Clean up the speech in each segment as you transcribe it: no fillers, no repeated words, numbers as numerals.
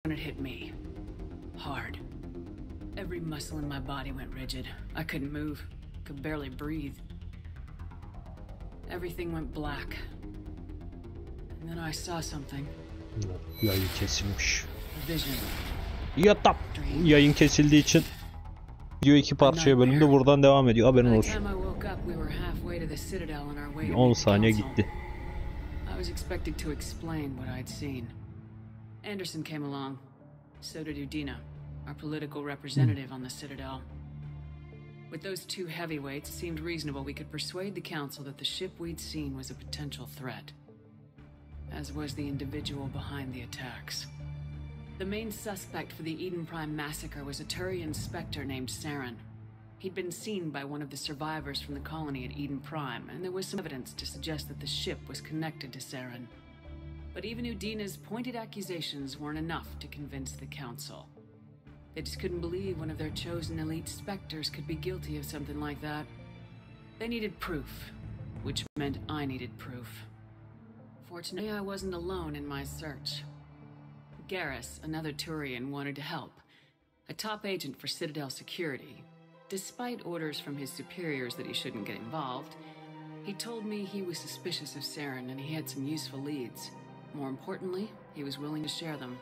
when it hit me. Hard. Every muscle in my body went rigid. I couldn't move. Could barely breathe. Everything went black. And then I saw something. Yayın kesilmiş. A vision. Yattap. Yayın kesildiği için video iki parçaya bölündü. Buradan devam ediyor. Haberin olsun. 10 saniye gitti. I was expected to explain what I'd seen. Anderson came along. So did Udina, our political representative on the Citadel. With those two heavyweights, it seemed reasonable we could persuade the Council that the ship we'd seen was a potential threat, as was the individual behind the attacks. The main suspect for the Eden Prime massacre was a Turian Spectre named Saren. He'd been seen by one of the survivors from the colony at Eden Prime, and there was some evidence to suggest that the ship was connected to Saren. But even Udina's pointed accusations weren't enough to convince the Council. They just couldn't believe one of their chosen elite Spectres could be guilty of something like that. They needed proof, which meant I needed proof. Fortunately, I wasn't alone in my search. Garrus, another Turian, wanted to help. A top agent for Citadel security. Despite orders from his superiors that he shouldn't get involved, he told me he was suspicious of Saren and he had some useful leads. More importantly, he was willing to share them.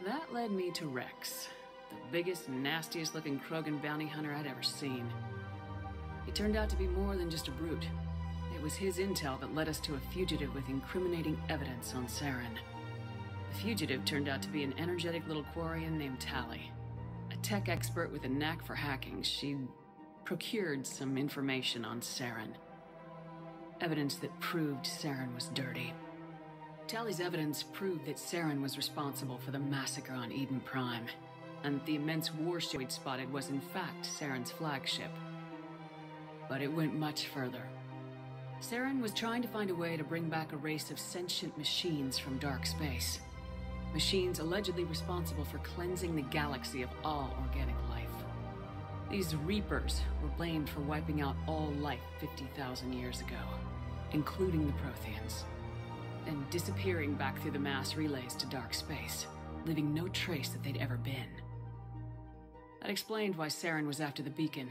That led me to Rex, the biggest, nastiest looking Krogan bounty hunter I'd ever seen. He turned out to be more than just a brute. It was his intel that led us to a fugitive with incriminating evidence on Saren. The fugitive turned out to be an energetic little Quarian named Tally. A tech expert with a knack for hacking, she'd procured some information on Saren. Evidence that proved Saren was dirty. Tally's evidence proved that Saren was responsible for the massacre on Eden Prime, and the immense warship we'd spotted was in fact Saren's flagship. But it went much further. Saren was trying to find a way to bring back a race of sentient machines from dark space. Machines allegedly responsible for cleansing the galaxy of all organic life. These Reapers were blamed for wiping out all life 50,000 years ago, including the Protheans, and disappearing back through the mass relays to dark space, leaving no trace that they'd ever been. That explained why Saren was after the beacon,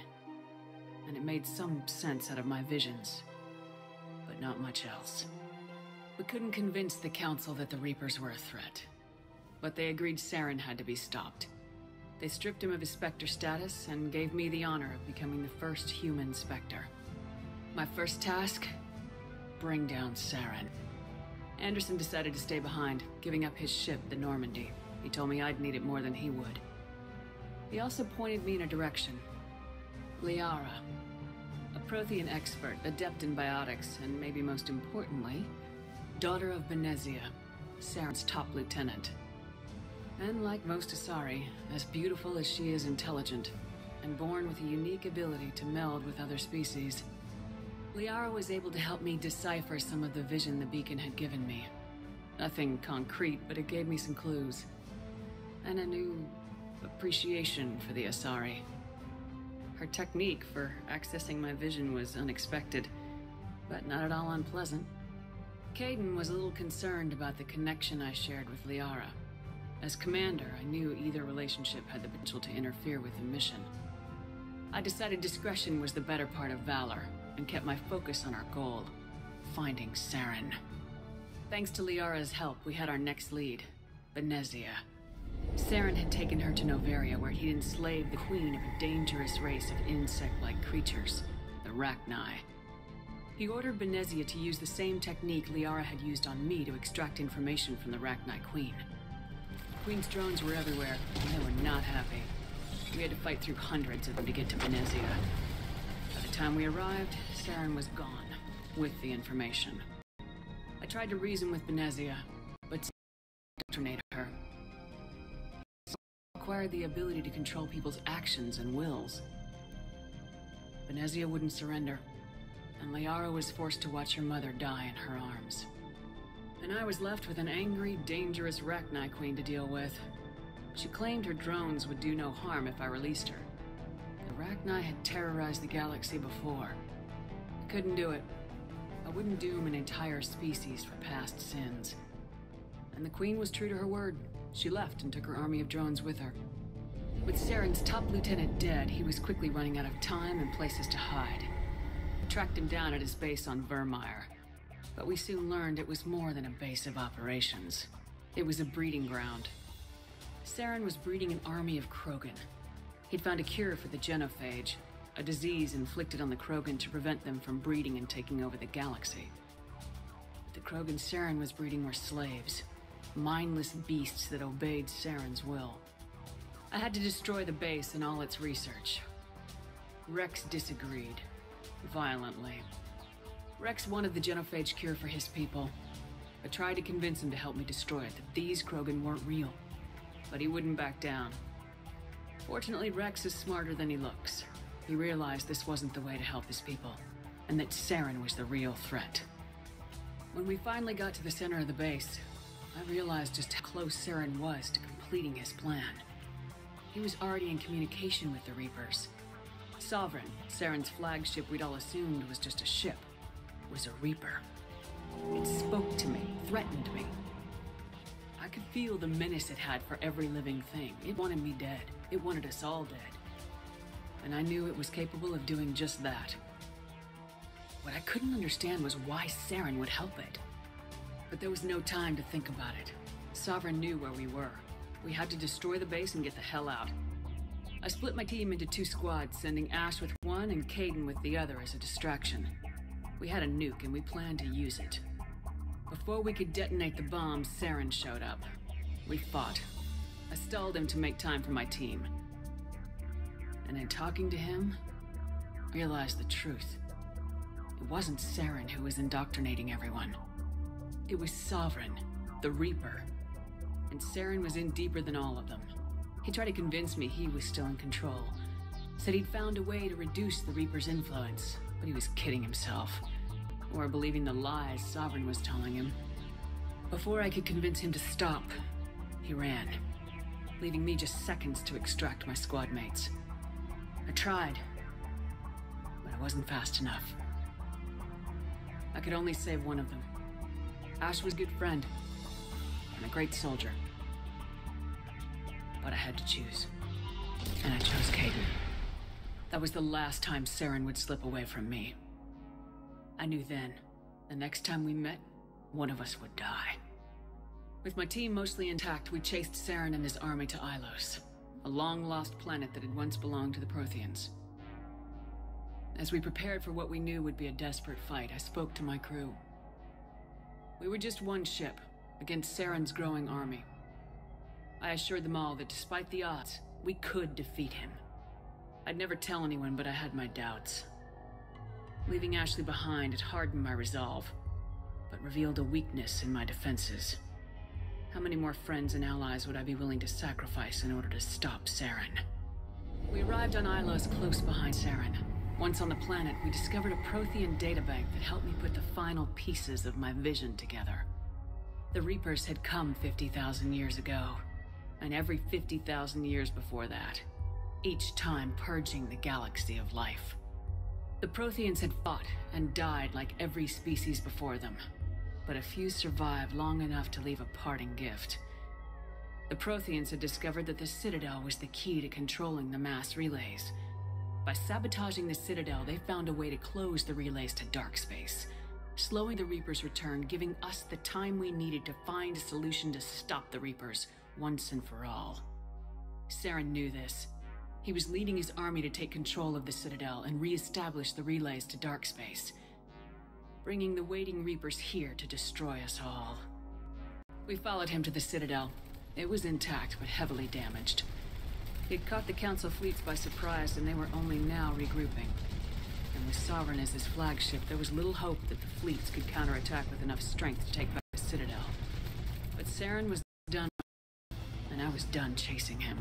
and it made some sense out of my visions, but not much else. We couldn't convince the Council that the Reapers were a threat, but they agreed Saren had to be stopped. They stripped him of his Spectre status and gave me the honor of becoming the first human Spectre. My first task? Bring down Saren. Anderson decided to stay behind, giving up his ship, the Normandy. He told me I'd need it more than he would. He also pointed me in a direction. Liara, a Prothean expert, adept in biotics, and maybe most importantly, daughter of Benezia, Saren's top lieutenant. And like most Asari, as beautiful as she is intelligent, and born with a unique ability to meld with other species, Liara was able to help me decipher some of the vision the beacon had given me. Nothing concrete, but it gave me some clues. And a new appreciation for the Asari. Her technique for accessing my vision was unexpected, but not at all unpleasant. Caden was a little concerned about the connection I shared with Liara. As commander, I knew either relationship had the potential to interfere with the mission. I decided discretion was the better part of valor, and kept my focus on our goal, finding Saren. Thanks to Liara's help, we had our next lead, Benezia. Saren had taken her to Noveria, where he'd enslaved the queen of a dangerous race of insect-like creatures, the Rachni. He ordered Benezia to use the same technique Liara had used on me to extract information from the Rachni queen. The queen's drones were everywhere, and they were not happy. We had to fight through hundreds of them to get to Benezia. By the time we arrived, Saren was gone, with the information. I tried to reason with Benezia, but indoctrinated her. Acquired the ability to control people's actions and wills. Benezia wouldn't surrender, and Liara was forced to watch her mother die in her arms. And I was left with an angry, dangerous Rachni queen to deal with. She claimed her drones would do no harm if I released her. The Rachni had terrorized the galaxy before. I couldn't do it. I wouldn't doom an entire species for past sins. And the Queen was true to her word. She left and took her army of drones with her. With Saren's top lieutenant dead, he was quickly running out of time and places to hide. I tracked him down at his base on Vermeer, but we soon learned it was more than a base of operations. It was a breeding ground. Saren was breeding an army of Krogan. He'd found a cure for the genophage, a disease inflicted on the Krogan to prevent them from breeding and taking over the galaxy. The Krogan Saren was breeding were slaves, mindless beasts that obeyed Saren's will. I had to destroy the base and all its research. Rex disagreed, violently. Rex wanted the genophage cure for his people. I tried to convince him to help me destroy it, that these Krogan weren't real. But he wouldn't back down. Fortunately, Rex is smarter than he looks. He realized this wasn't the way to help his people, and that Saren was the real threat. When we finally got to the center of the base, I realized just how close Saren was to completing his plan. He was already in communication with the Reapers. Sovereign, Saren's flagship we'd all assumed was just a ship, was a Reaper. It spoke to me, threatened me. I could feel the menace it had for every living thing. It wanted me dead. It wanted us all dead. And I knew it was capable of doing just that. What I couldn't understand was why Saren would help it. But there was no time to think about it. Sovereign knew where we were. We had to destroy the base and get the hell out. I split my team into 2 squads, sending Ash with one and Caden with the other as a distraction. We had a nuke and we planned to use it. Before we could detonate the bomb, Saren showed up. We fought. I stalled him to make time for my team. And in talking to him, I realized the truth. It wasn't Saren who was indoctrinating everyone. It was Sovereign, the Reaper. And Saren was in deeper than all of them. He tried to convince me he was still in control. Said he'd found a way to reduce the Reaper's influence, but he was kidding himself. Or believing the lies Sovereign was telling him. Before I could convince him to stop, he ran, leaving me just seconds to extract my squad mates. I tried, but I wasn't fast enough. I could only save one of them. Ash was a good friend, and a great soldier. But I had to choose, and I chose Caden. That was the last time Saren would slip away from me. I knew then, the next time we met, one of us would die. With my team mostly intact, we chased Saren and his army to Ilos, a long-lost planet that had once belonged to the Protheans. As we prepared for what we knew would be a desperate fight, I spoke to my crew. We were just one ship, against Saren's growing army. I assured them all that despite the odds, we could defeat him. I'd never tell anyone, but I had my doubts. Leaving Ashley behind had hardened my resolve, but revealed a weakness in my defenses. How many more friends and allies would I be willing to sacrifice in order to stop Saren? We arrived on Ilos close behind Saren. Once on the planet, we discovered a Prothean databank that helped me put the final pieces of my vision together. The Reapers had come 50,000 years ago, and every 50,000 years before that, each time purging the galaxy of life. The Protheans had fought and died like every species before them, but a few survived long enough to leave a parting gift. The Protheans had discovered that the Citadel was the key to controlling the mass relays. By sabotaging the Citadel, they found a way to close the relays to dark space, slowing the Reapers' return, giving us the time we needed to find a solution to stop the Reapers once and for all. Saren knew this. He was leading his army to take control of the Citadel and re-establish the relays to dark space, bringing the waiting Reapers here to destroy us all. We followed him to the Citadel. It was intact, but heavily damaged. He'd caught the Council fleets by surprise, and they were only now regrouping. And with Sovereign as his flagship, there was little hope that the fleets could counterattack with enough strength to take back the Citadel. But Saren was done, and I was done chasing him.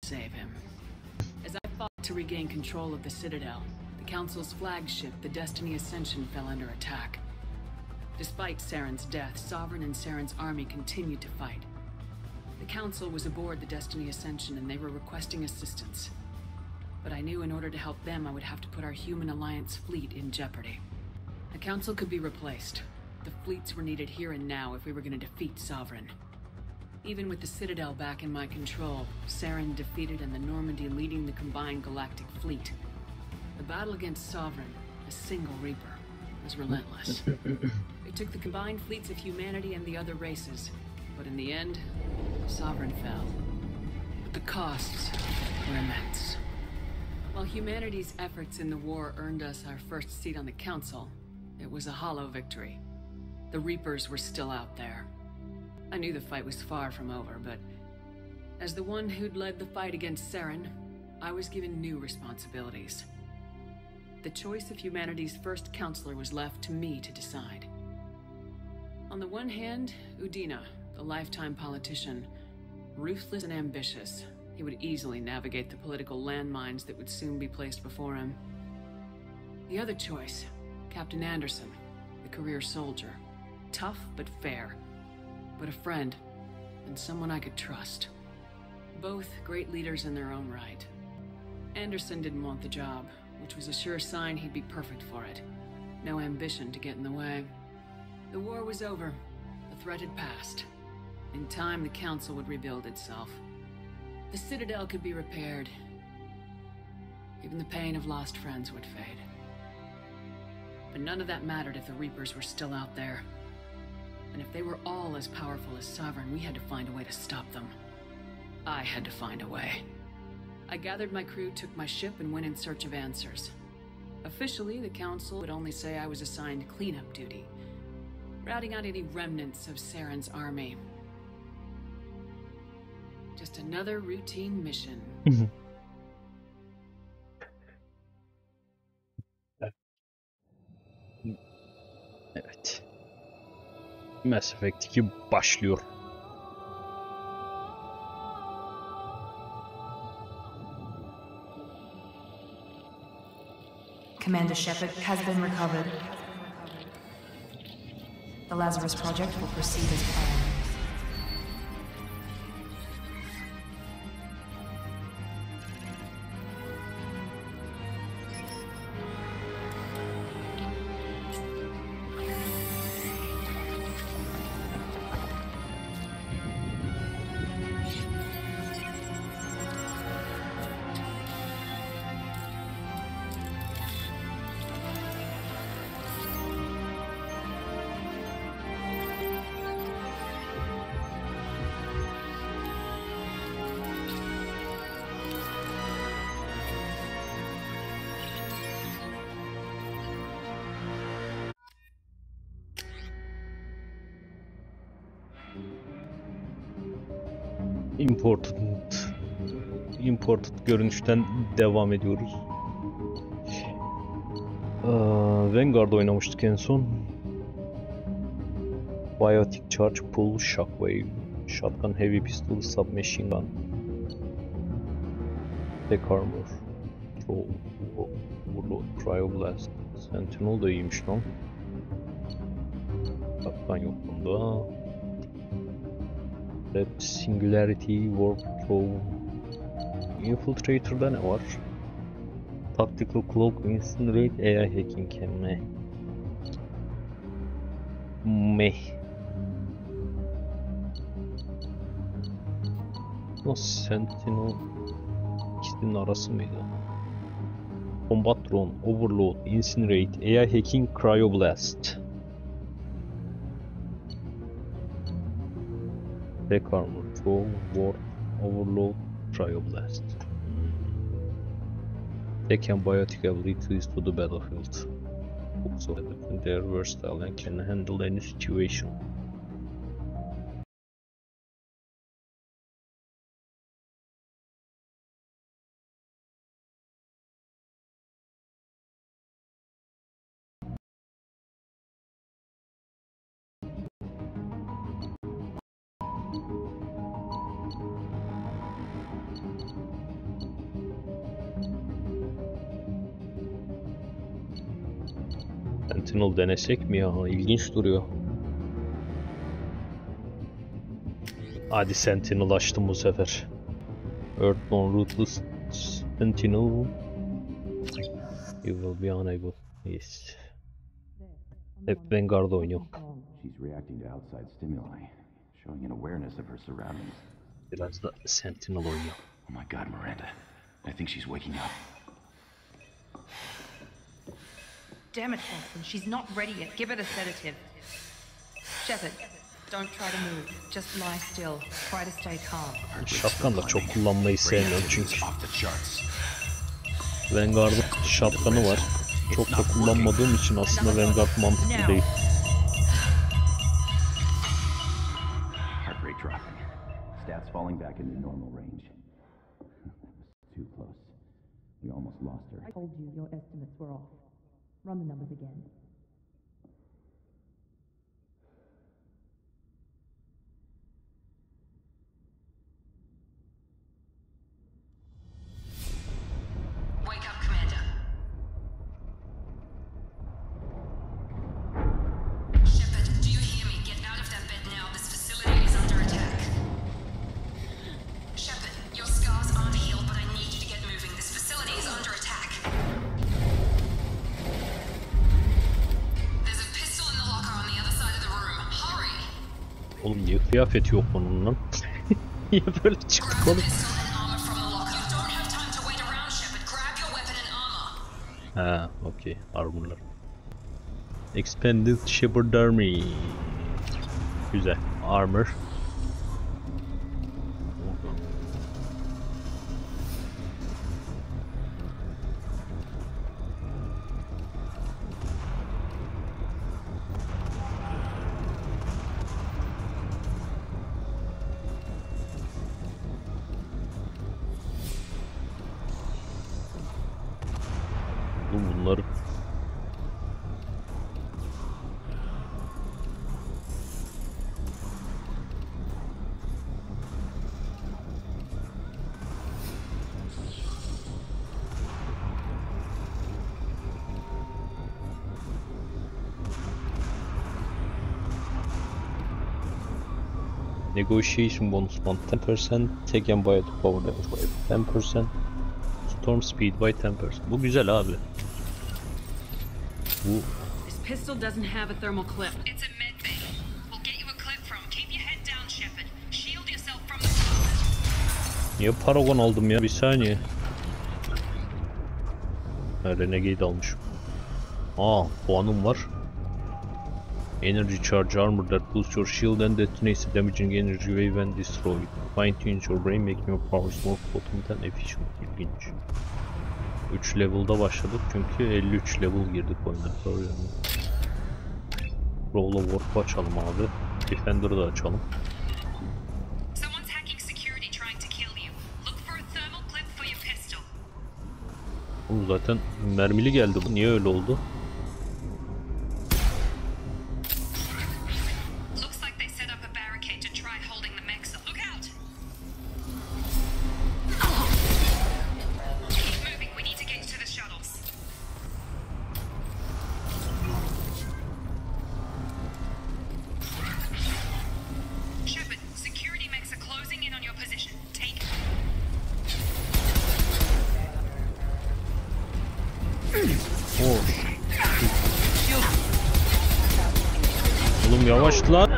Save him. As I fought to regain control of the Citadel, the Council's flagship, the Destiny Ascension, fell under attack. Despite Saren's death, Sovereign and Saren's army continued to fight. The Council was aboard the Destiny Ascension and they were requesting assistance. But I knew in order to help them, I would have to put our Human Alliance fleet in jeopardy. The Council could be replaced. The fleets were needed here and now if we were going to defeat Sovereign. Even with the Citadel back in my control, Saren defeated and the Normandy leading the combined galactic fleet. The battle against Sovereign, a single Reaper, was relentless. It took the combined fleets of humanity and the other races, but in the end, Sovereign fell. But the costs were immense. While humanity's efforts in the war earned us our first seat on the Council, it was a hollow victory. The Reapers were still out there. I knew the fight was far from over, but as the one who'd led the fight against Saren, I was given new responsibilities. The choice of humanity's first counselor was left to me to decide. On the one hand, Udina, the lifetime politician, ruthless and ambitious. He would easily navigate the political landmines that would soon be placed before him. The other choice, Captain Anderson, the career soldier. Tough but fair, but a friend, and someone I could trust. Both great leaders in their own right. Anderson didn't want the job, which was a sure sign he'd be perfect for it. No ambition to get in the way. The war was over. The threat had passed. In time, the Council would rebuild itself. The Citadel could be repaired. Even the pain of lost friends would fade. But none of that mattered if the Reapers were still out there. And if they were all as powerful as Sovereign, we had to find a way to stop them. I had to find a way. I gathered my crew, took my ship, and went in search of answers. Officially, the Council would only say I was assigned cleanup duty, routing out any remnants of Saren's army. Just another routine mission. Evet. Mass Effect 2 başlıyor. Commander Shepard has been recovered. The Lazarus Project will proceed as planned. Imported görünüşten devam ediyoruz. Vanguard oynamıştık en son. Biotic Charge Pull, Shockwave, Shotgun Heavy Pistol, Submachine Gun, Tech Armor, Troll, Overload, Cryoblast, Sentinel da iyiymiş lan. Kaptan yok bunda. Red Singularity, Warp Throw, Infiltrator'da ne var? Tactical Cloak, Incinerate, AI Hacking, Meh. Nasıl Sentinel ikisinin arası mıydı? Combat Drone, Overload, Incinerate, AI Hacking, Cryoblast. Tech Armor, Throw, Warp, Overload, Cryoblast. Tech and biotic abilities to the battlefield. Also, they're versatile and can handle any situation. Sentinel denesek mi ya? İlginç duruyor. Hadi Sentinel açtım bu sefer. Earthborn Ruthless Sentinel. You will be unable. Yes. Hep Vanguard oynuyor. She's reacting to outside stimuli, showing an awareness of her surroundings. Biraz da Sentinel oynuyor. Oh my God, Miranda. I think she's waking up. Damn it, Watson. She's not ready yet. Give her the sedative. Shepard, don't try to move. Just lie still. Try to stay calm. Şapkan da çok kullanmayı sevmiyorum çünkü. Vanguard'ın şapkanı var. Çok da kullanmadığım için aslında Vanguard mantıklı değil. Heart rate dropping. Stats falling back into normal range. Too close. We almost lost her. I told you your estimates were off. Run the numbers again. Wake up, Commander. Shepard, do you hear me? Get out of that bed now. This facility is under attack. Shepard, your scars aren't healed, but I need you to get moving. This facility is under attack. There's a pistol in the locker on the other side of the room. Hurry! Oğlum niye kıyafeti yok bunun lan? Niye böyle çıktık Grab oğlum? the pistol and armor from the locker. You don't have time to wait around, Shepard. Grab your weapon and armor. Ha, okey. Armorlar. Expanded Shepherd Army. Güzel. Armor. Bunları negotiation bonus 10%, taken by the power damage by 10%, storm speed by 10%. Bu güzel abi. Bu This pistol doesn't have a thermal clip. It's a med bay. We'll get you a clip from. Keep your head down, Shepard. Shield yourself from the blast. niye Paragon aldım ya? Bir saniye. Ha, Renegade almışım. Aa, puanım var. Energy charge armor that boosts your shield and detonates the damaging energy wave when destroyed. Fine tune your brain, making your powers more potent and efficient. İlginç. 3 level'da başladık çünkü 53 level girdik oyuna. Soruyorum. Roll of Warp açalım abi. Defender'ı da açalım. Someone's hacking security trying to kill you. Look for a thermal clip for your pistol. Oğlum zaten mermili geldi bu. Niye öyle oldu? Looks like they set up a barricade to try holding the mechs. Look out! Keep moving. We need to get to the shuttles. Shepard, security mechs are closing in on your position. Take Oh. Oğlum yavaş lan.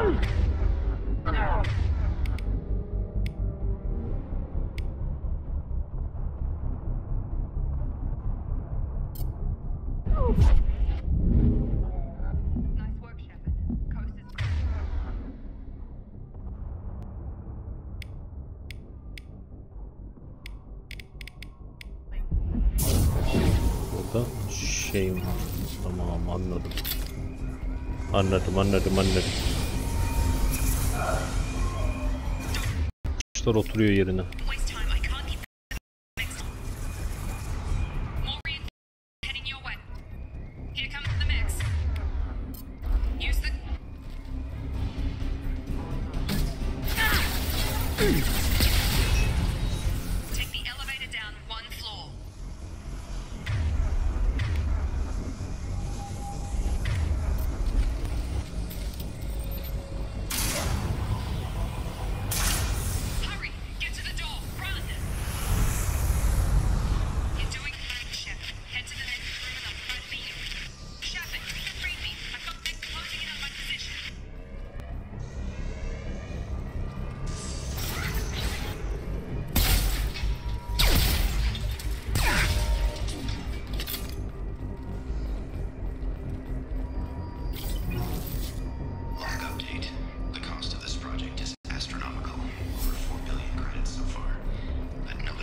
Nice work, Shepard. Coast is clear. Burada şey var. Tamam, anladım. Anladım. Kuşlar oturuyor yerine. Waste time. I can't keep mechs. More reinforcements heading your way. Here come the mechs. Use the take the elevator down one floor.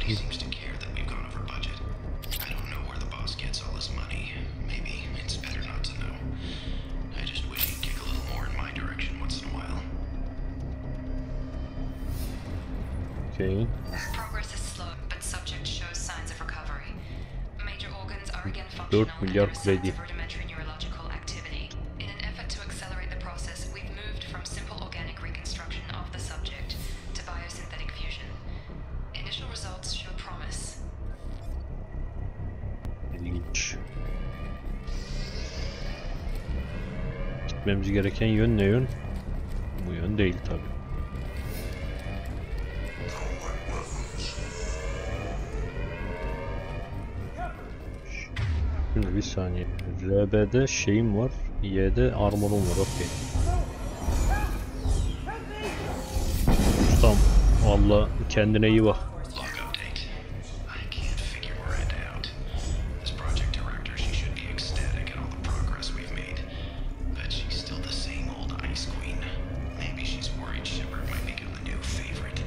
Nobody seems to care that we've gone over budget. I don't know where the boss gets all his money. Maybe it's better not to know. I just wish he'd kick a little more in my direction once in a while. Okay. Progress is slow, but subject shows signs of recovery. Major organs are again 4 functional and milyar there is kredi. signs of rudimentary neurological activity. In an effort to accelerate the process, we've moved from simple organic reconstruction of the subject to biosynthetic fusion. Initial results show promise. İlginç. Gitmemiz gereken yön ne yön? Bu yön değil tabi. Şimdi bir saniye. RB'de şeyim var. Y'de armorum var. Okey. Ustam valla kendine iyi bak. Log update. I can't figure Miranda out. As project director, she should be ecstatic at all the progress we've made. But she's still the same old ice queen. Maybe she's worried Shepard might become the new favorite.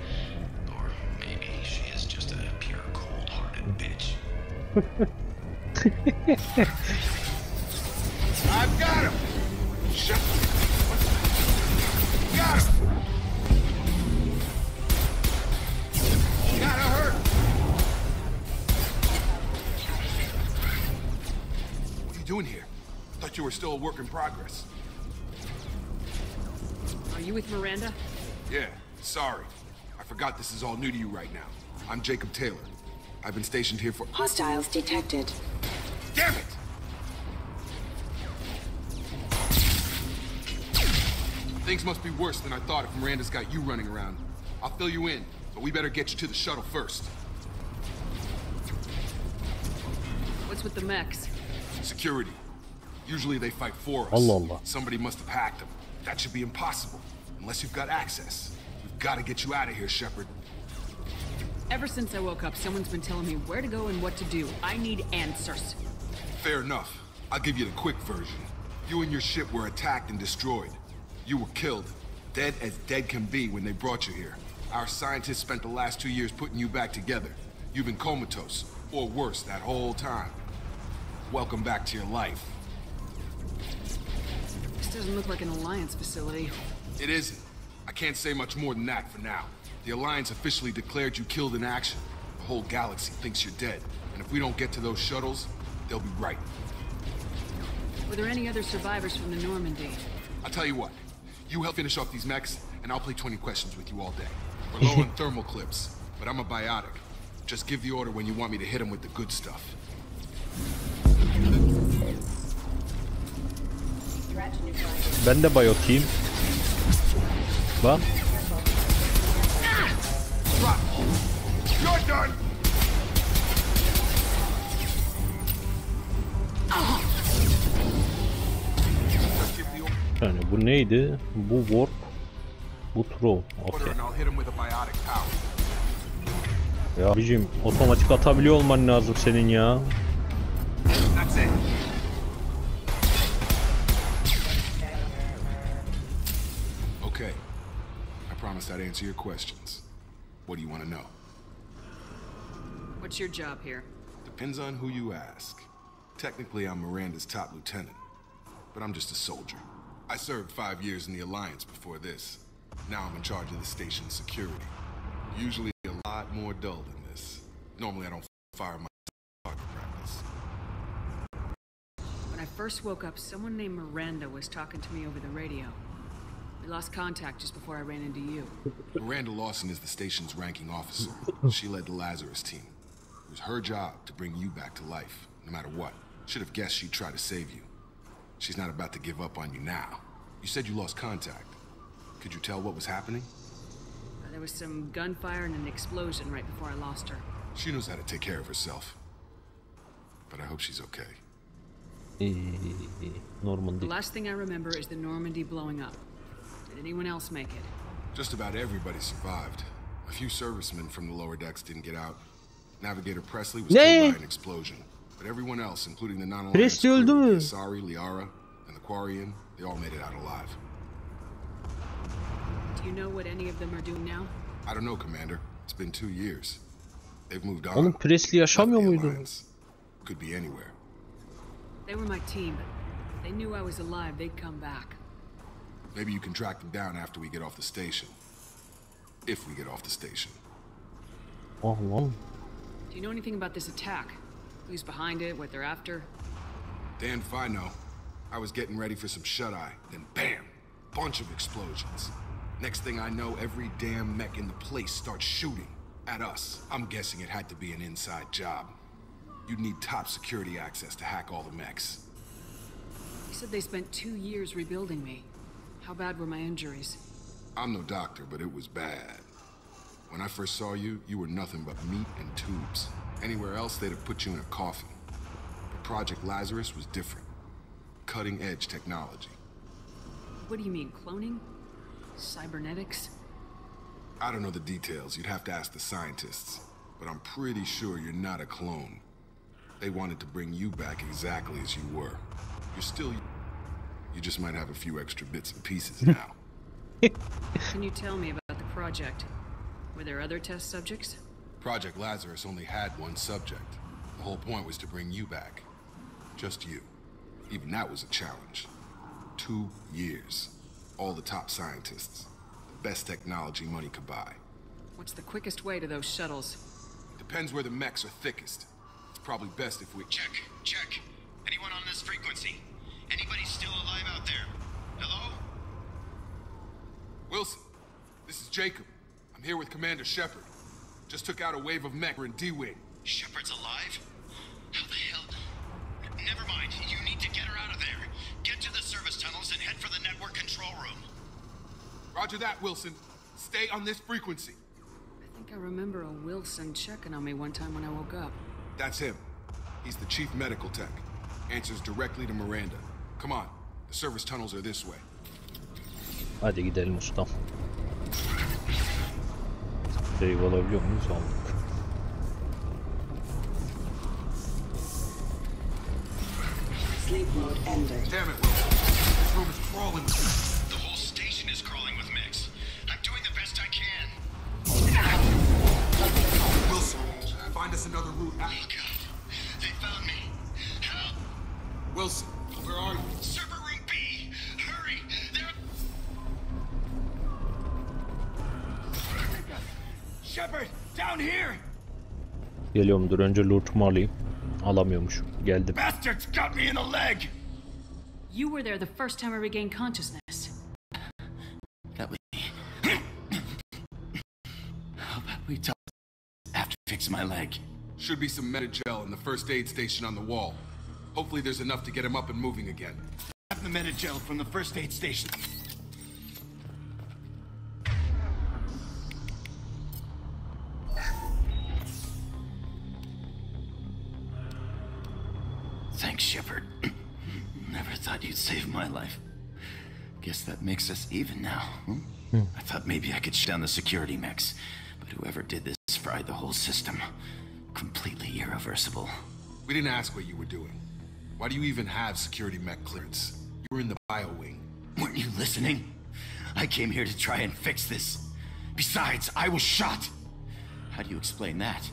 Or maybe she is just a pure cold-hearted bitch. I've got him! Shut Got him! Gotta hurt! What are you doing here? I thought you were still a work in progress. Are you with Miranda? Yeah, sorry. I forgot this is all new to you right now. I'm Jacob Taylor. I've been stationed here for— Hostiles detected. Damn it! Things must be worse than I thought if Miranda's got you running around. I'll fill you in, but we better get you to the shuttle first. What's with the mechs? Security. Usually they fight for us. Allah Allah. Somebody must have hacked them. That should be impossible, unless you've got access. We've got to get you out of here, Shepard. Ever since I woke up, someone's been telling me where to go and what to do. I need answers. Fair enough. I'll give you the quick version. You and your ship were attacked and destroyed. You were killed, dead as dead can be when they brought you here. Our scientists spent the last 2 years putting you back together. You've been comatose, or worse, that whole time. Welcome back to your life. This doesn't look like an Alliance facility. It isn't. I can't say much more than that for now. The Alliance officially declared you killed in action. The whole galaxy thinks you're dead. And if we don't get to those shuttles, they'll be right. Were there any other survivors from the Normandy? I'll tell you what. You help finish off these mechs, and I'll play 20 questions with you all day. We're low on thermal clips, but I'm a biotic. Just give the order when you want me to hit them with the good stuff. Ben de bayotayım. Bak. You're done! Just give the order. Yani bu neydi? Bu warp. Bu throw. Okay. And I'll hit him with a biotic power. Ya abicim otomatik atabiliyor olman lazım senin ya. That's it. Okay. I promised I'd answer your questions. What do you want to know? What's your job here? Depends on who you ask. Technically, I'm Miranda's top lieutenant, but I'm just a soldier. I served 5 years in the Alliance before this. Now I'm in charge of the station's security. Usually a lot more dull than this. Normally I don't fire my target practice. When I first woke up, someone named Miranda was talking to me over the radio. We lost contact just before I ran into you. Miranda Lawson is the station's ranking officer. She led the Lazarus team. It was her job to bring you back to life, no matter what. Should have guessed she'd try to save you. She's not about to give up on you now. You said you lost contact. Could you tell what was happening? There was some gunfire and an explosion right before I lost her. She knows how to take care of herself. But I hope she's okay. The Normandy. last thing I remember is the Normandy blowing up. Did anyone else make it? Just about everybody survived. A few servicemen from the lower decks didn't get out. Navigator Presley was killed by an explosion. But everyone else, including the non-alliance Presley crew, öldü mü? Asari, Liara, and the Quarian, they all made it out alive. Do you know what any of them are doing now? I don't know, Commander. It's been 2 years. They've moved on. Oğlum Presley yaşamıyor Left the muydu? Alliance. Could be anywhere. They were my team, but they knew I was alive, they'd come back. Maybe you can track them down after we get off the station. If we get off the station. Ah lan. Do you know anything about this attack? Who's behind it, what they're after? Damn if I know. I was getting ready for some shut-eye, then bam! Bunch of explosions. Next thing I know, every damn mech in the place starts shooting at us. I'm guessing it had to be an inside job. You'd need top security access to hack all the mechs. You said they spent 2 years rebuilding me. How bad were my injuries? I'm no doctor, but it was bad. When I first saw you, you were nothing but meat and tubes. Anywhere else, they'd have put you in a coffin. But Project Lazarus was different. Cutting-edge technology. What do you mean, cloning? Cybernetics? I don't know the details. You'd have to ask the scientists. But I'm pretty sure you're not a clone. They wanted to bring you back exactly as you were. You're still... You just might have a few extra bits and pieces now. Can you tell me about the project? Were there other test subjects? Project Lazarus only had one subject. The whole point was to bring you back. Just you. Even that was a challenge. 2 years. All the top scientists. The best technology money could buy. What's the quickest way to those shuttles? Depends where the mechs are thickest. It's probably best if we... Check. Anyone on this frequency? Anybody still alive out there? Hello? Wilson, this is Jacob. I'm here with Commander Shepard. Just took out a wave of mech in D-Wing. Shepard's alive? How the hell? Never mind. You need to get her out of there. Get to the service tunnels and head for the network control room. Roger that, Wilson. Stay on this frequency. I think I remember a Wilson checking on me one time when I woke up. That's him. He's the chief medical tech. Answers directly to Miranda. Come on. The service tunnels are this way. Hadi gidelim ustam. Save alabiliyor muyuz? Aldık. Sleep mode ended. Damn it, Wilson. This room is crawling with me. The whole station is crawling with mechs. I'm doing the best I can. Wilson, find us another route out. Oh god. They found me. Help! Wilson, where are you? Server room B! Hurry! They're... Shepard! Down here! Geliyorum, dur önce lootumu alayım. Alamıyormuş. Geldim. Bastards got me in the leg! You were there the first time I regained consciousness. That was me. How about we talk after I fix my leg? Should be some Metagel in the first aid station on the wall. Hopefully there's enough to get him up and moving again. Have the Metagel from the first aid station. Thanks, Shepard. Never thought you'd save my life. Guess that makes us even now. I thought maybe I could shut down the security mechs, but whoever did this fried the whole system. Completely irreversible. We didn't ask what you were doing. Why do you even have security mech clearance? You were in the bio wing. Weren't you listening? I came here to try and fix this. Besides, I was shot. How do you explain that?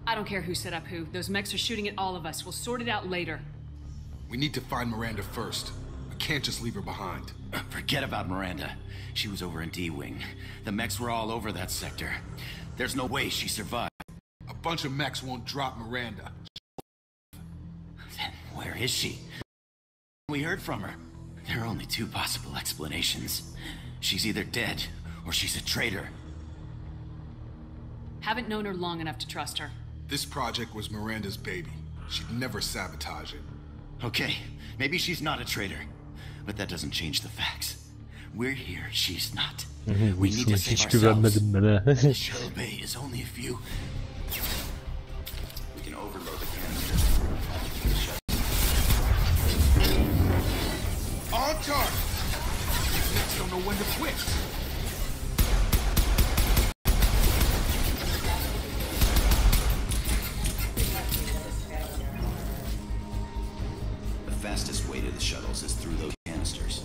I don't care who set up who. Those mechs are shooting at all of us. We'll sort it out later. We need to find Miranda first. We can't just leave her behind. Forget about Miranda. She was over in D-Wing. The mechs were all over that sector. There's no way she survived. A bunch of mechs won't drop Miranda. Then where is she? We heard from her. There are only two possible explanations. She's either dead, or she's a traitor. Haven't known her long enough to trust her. This project was Miranda's baby. She'd never sabotage it. Okay, maybe she's not a traitor. But that doesn't change the facts. We're here, she's not. We need to save Hiç ourselves. güvenmedim ben ha. The shuttle bay is only a few. We can overload the canister. On target! These mechs don't know when to quit. The fastest way to the shuttles is through those canisters.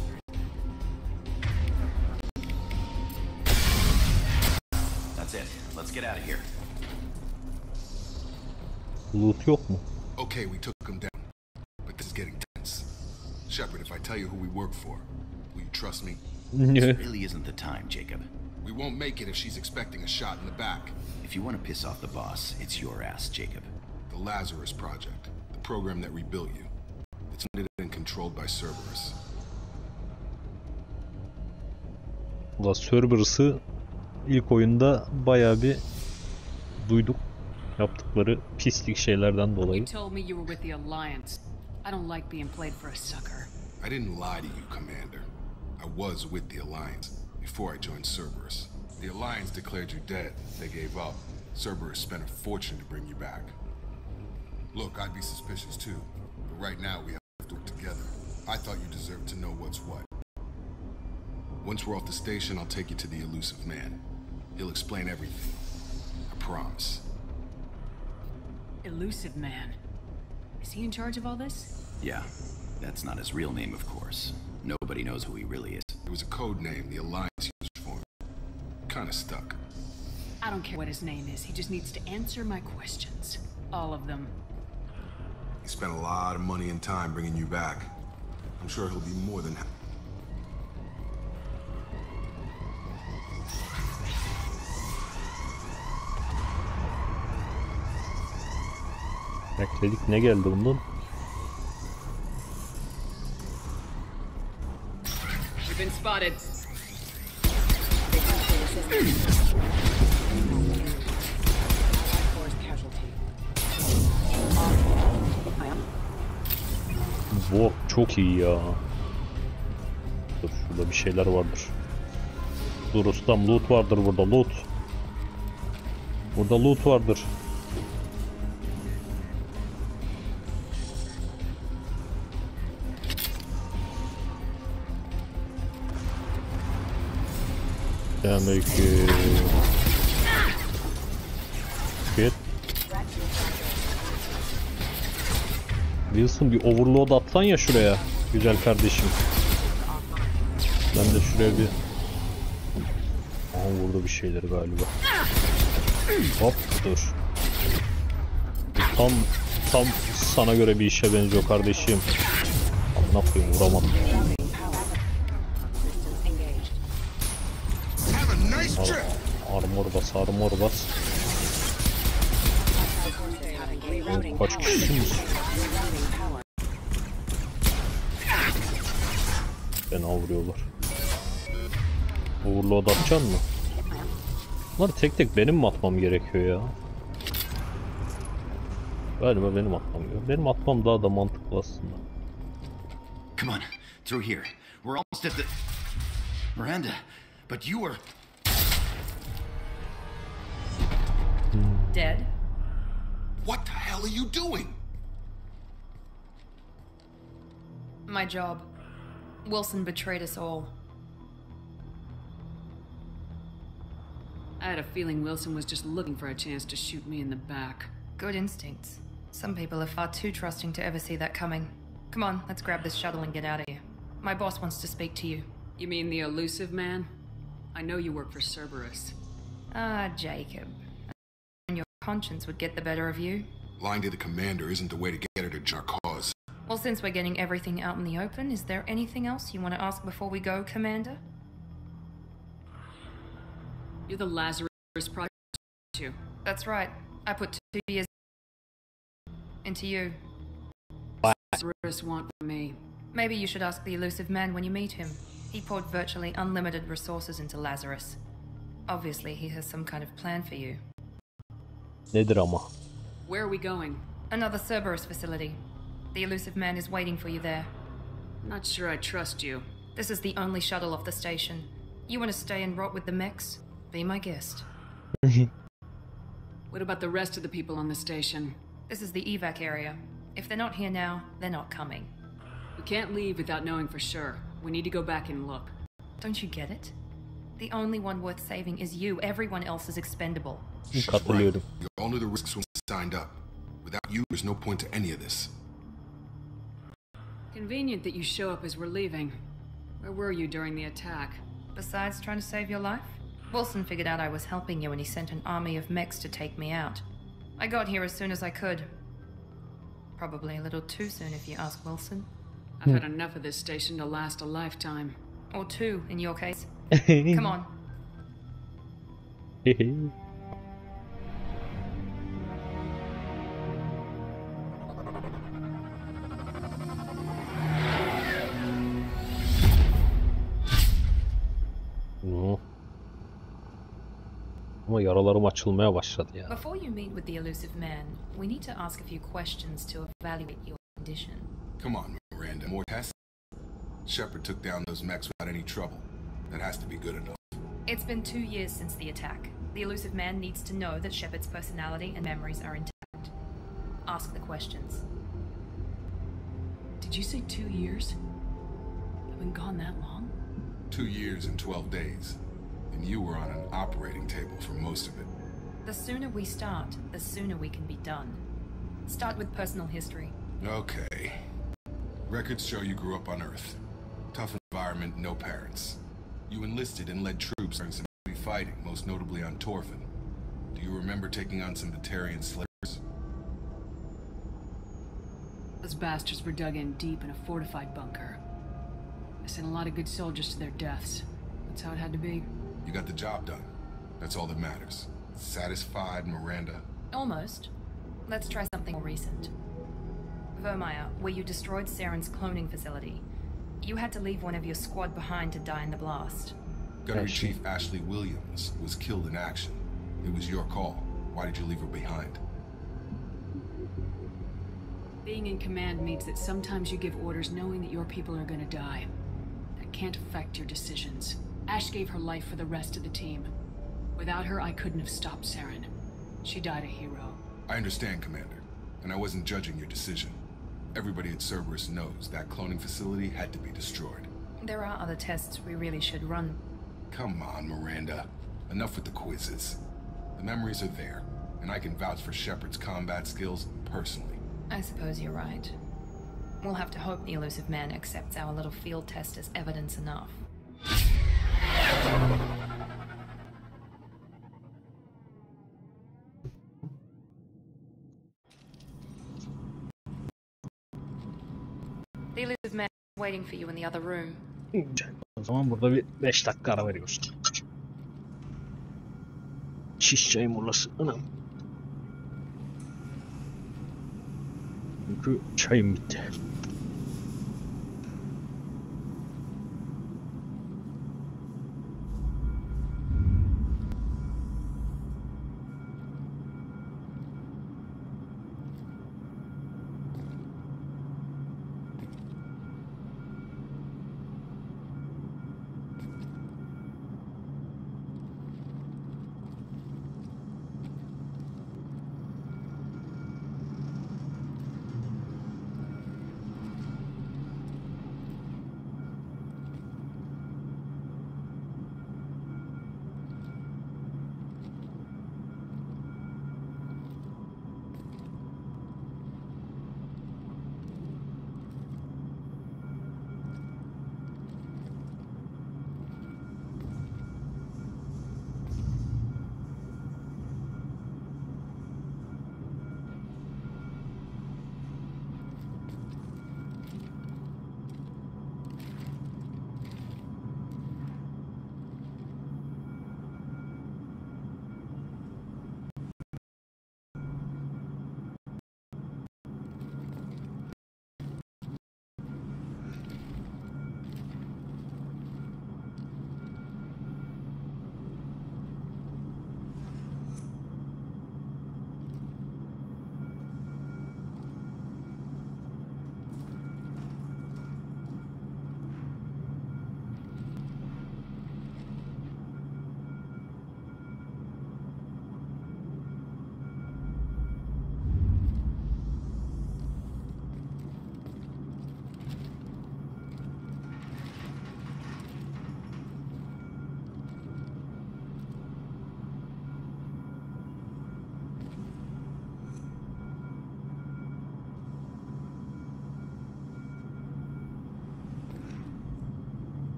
That's it. Let's get out of here. Loot yok mu? Okay, we took him down. But this is getting tense. Shepard, if I tell you who we work for, will you trust me? This really isn't the time, Jacob. We won't make it if she's expecting a shot in the back. If you want to piss off the boss, it's your ass, Jacob. The Lazarus Project, the program that rebuilt you. It's funded and controlled by Cerberus. Valla Cerberus'ı ilk oyunda bayağı bir duyduk. Yaptıkları pislik şeylerden dolayı. You told me you were with the Alliance. I don't like being played for a sucker. I didn't lie to you, Commander. I was with the Alliance before I joined Cerberus. The Alliance declared you dead. They gave up. Cerberus spent a fortune to bring you back. Look, I'd be suspicious too, but right now we have to work together. I thought you deserved to know what's what. Once we're off the station, I'll take you to the elusive man. He'll explain everything. I promise. Elusive man. Is he in charge of all this? Yeah, that's not his real name, of course. Nobody knows who he really is. It was a code name the Alliance used for him. Kinda stuck. I don't care what his name is. He just needs to answer my questions. All of them. He spent a lot of money and time bringing you back. I'm sure he'll be more than happy. Bekledik, ne geldi bundan? You've been spotted. Bu çok iyi ya. Dur, şurada bir şeyler vardır. Dur ustam, loot vardır burada, loot. Burada loot vardır. Selamünaleyküm. Shit. Wilson, bir overload atsan ya şuraya. Güzel kardeşim. Ben de şuraya bir... Aha, vurdu bir şeyleri galiba. Hop, dur. Tam sana göre bir işe benziyor kardeşim. Amına koyayım, vuramadım. Armor bas, armor bas. Kaç kişisiniz? Fena vuruyorlar. Overload atacaksın mı? Bunları tek tek benim mi atmam gerekiyor ya? Galiba benim atmam gerekiyor. Benim atmam daha da mantıklı aslında. Come on, through here. We're almost at the... Miranda, but you were... Dead? What the hell are you doing? My job. Wilson betrayed us all. I had a feeling Wilson was just looking for a chance to shoot me in the back. Good instincts. Some people are far too trusting to ever see that coming. Come on, let's grab this shuttle and get out of here. My boss wants to speak to you. You mean the elusive man? I know you work for Cerberus. Ah, Jacob. And your conscience would get the better of you. Lying to the commander isn't the way to get her to join our cause. Well, since we're getting everything out in the open, is there anything else you want to ask before we go, Commander? You're the Lazarus Project, you. That's right. I put 2 years into you. Lazarus want me. Maybe you should ask the elusive man when you meet him. He poured virtually unlimited resources into Lazarus. Obviously, he has some kind of plan for you. Nedir ama? Where are we going? Another Cerberus facility. The elusive man is waiting for you there. Not sure I trust you. This is the only shuttle off the station. You want to stay and rot with the mechs? Be my guest. What about the rest of the people on the station? This is the evac area. If they're not here now, they're not coming. We can't leave without knowing for sure. We need to go back and look. Don't you get it? The only one worth saving is you. Everyone else is expendable. She's right. You all knew the risks when we signed up. Without you, there's no point to any of this. Convenient that you show up as we're leaving. Where were you during the attack? Besides trying to save your life, Wilson figured out I was helping you and he sent an army of mechs to take me out. I got here as soon as I could. Probably a little too soon if you ask Wilson. I've had enough of this station to last a lifetime. Or two, in your case. Come on. Ama yaralarım açılmaya başladı ya. Before you meet with the elusive man, we need to ask a few questions to evaluate your condition. Come on, Miranda. More tests? Shepard took down those mechs without any trouble. That has to be good enough. It's been 2 years since the attack. The elusive man needs to know that Shepard's personality and memories are intact. Ask the questions. Did you say 2 years? I've been gone that long? 2 years and 12 days. And you were on an operating table for most of it. The sooner we start, the sooner we can be done. Start with personal history. Okay. Records show you grew up on Earth. Tough environment, no parents. You enlisted and led troops during some heavy fighting, most notably on Torfin. Do you remember taking on some Batarian slavers? Those bastards were dug in deep in a fortified bunker. I sent a lot of good soldiers to their deaths. That's how it had to be. You got the job done. That's all that matters. Satisfied, Miranda? Almost. Let's try something more recent. Vermeer, where you destroyed Saren's cloning facility. You had to leave one of your squad behind to die in the blast. Gunnery Chief Ashley Williams was killed in action. It was your call. Why did you leave her behind? Being in command means that sometimes you give orders knowing that your people are gonna die. That can't affect your decisions. Ash gave her life for the rest of the team. Without her, I couldn't have stopped Saren. She died a hero. I understand, Commander, and I wasn't judging your decision. Everybody at Cerberus knows that cloning facility had to be destroyed. There are other tests we really should run. Come on, Miranda. Enough with the quizzes. The memories are there, and I can vouch for Shepard's combat skills personally. I suppose you're right. We'll have to hope the elusive man accepts our little field test as evidence enough. The elusive man is waiting for you in the other room. O zaman burada bir 5 dakika ara veriyoruz. Şiş çayı molası. Anam. Çünkü çayım bitti.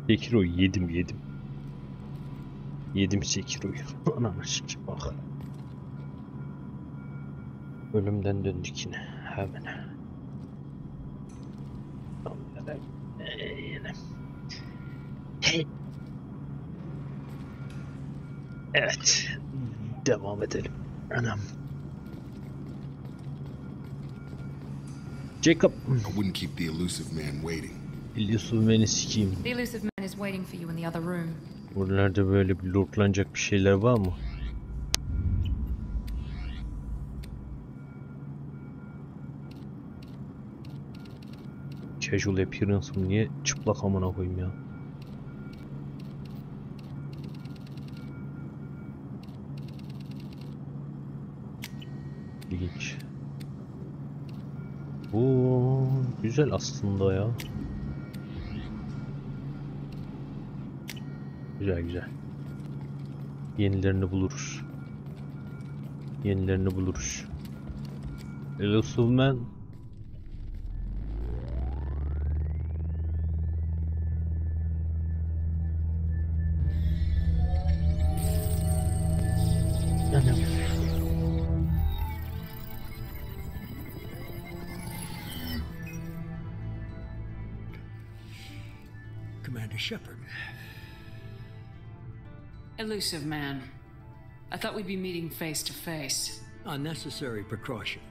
Sekiro'yu yedim. Yedim Sekiro'yu. Ananı sikeyim bak. Ölümden döndük yine. Hemen. Evet. Devam edelim. Anam. Jacob. I wouldn't keep the elusive man waiting. Elusive man'i sikeyim. The elusive man is waiting for you in the other room. Buralarda böyle bir lootlanacak bir şeyler var mı? Casual appearance'ım niye çıplak amına koyayım ya? İlginç. Bu güzel aslında ya. Güzel. Yenilerini buluruz. Elusive man. Commander Shepard. Elusive man. I thought we'd be meeting face to face. Unnecessary precaution.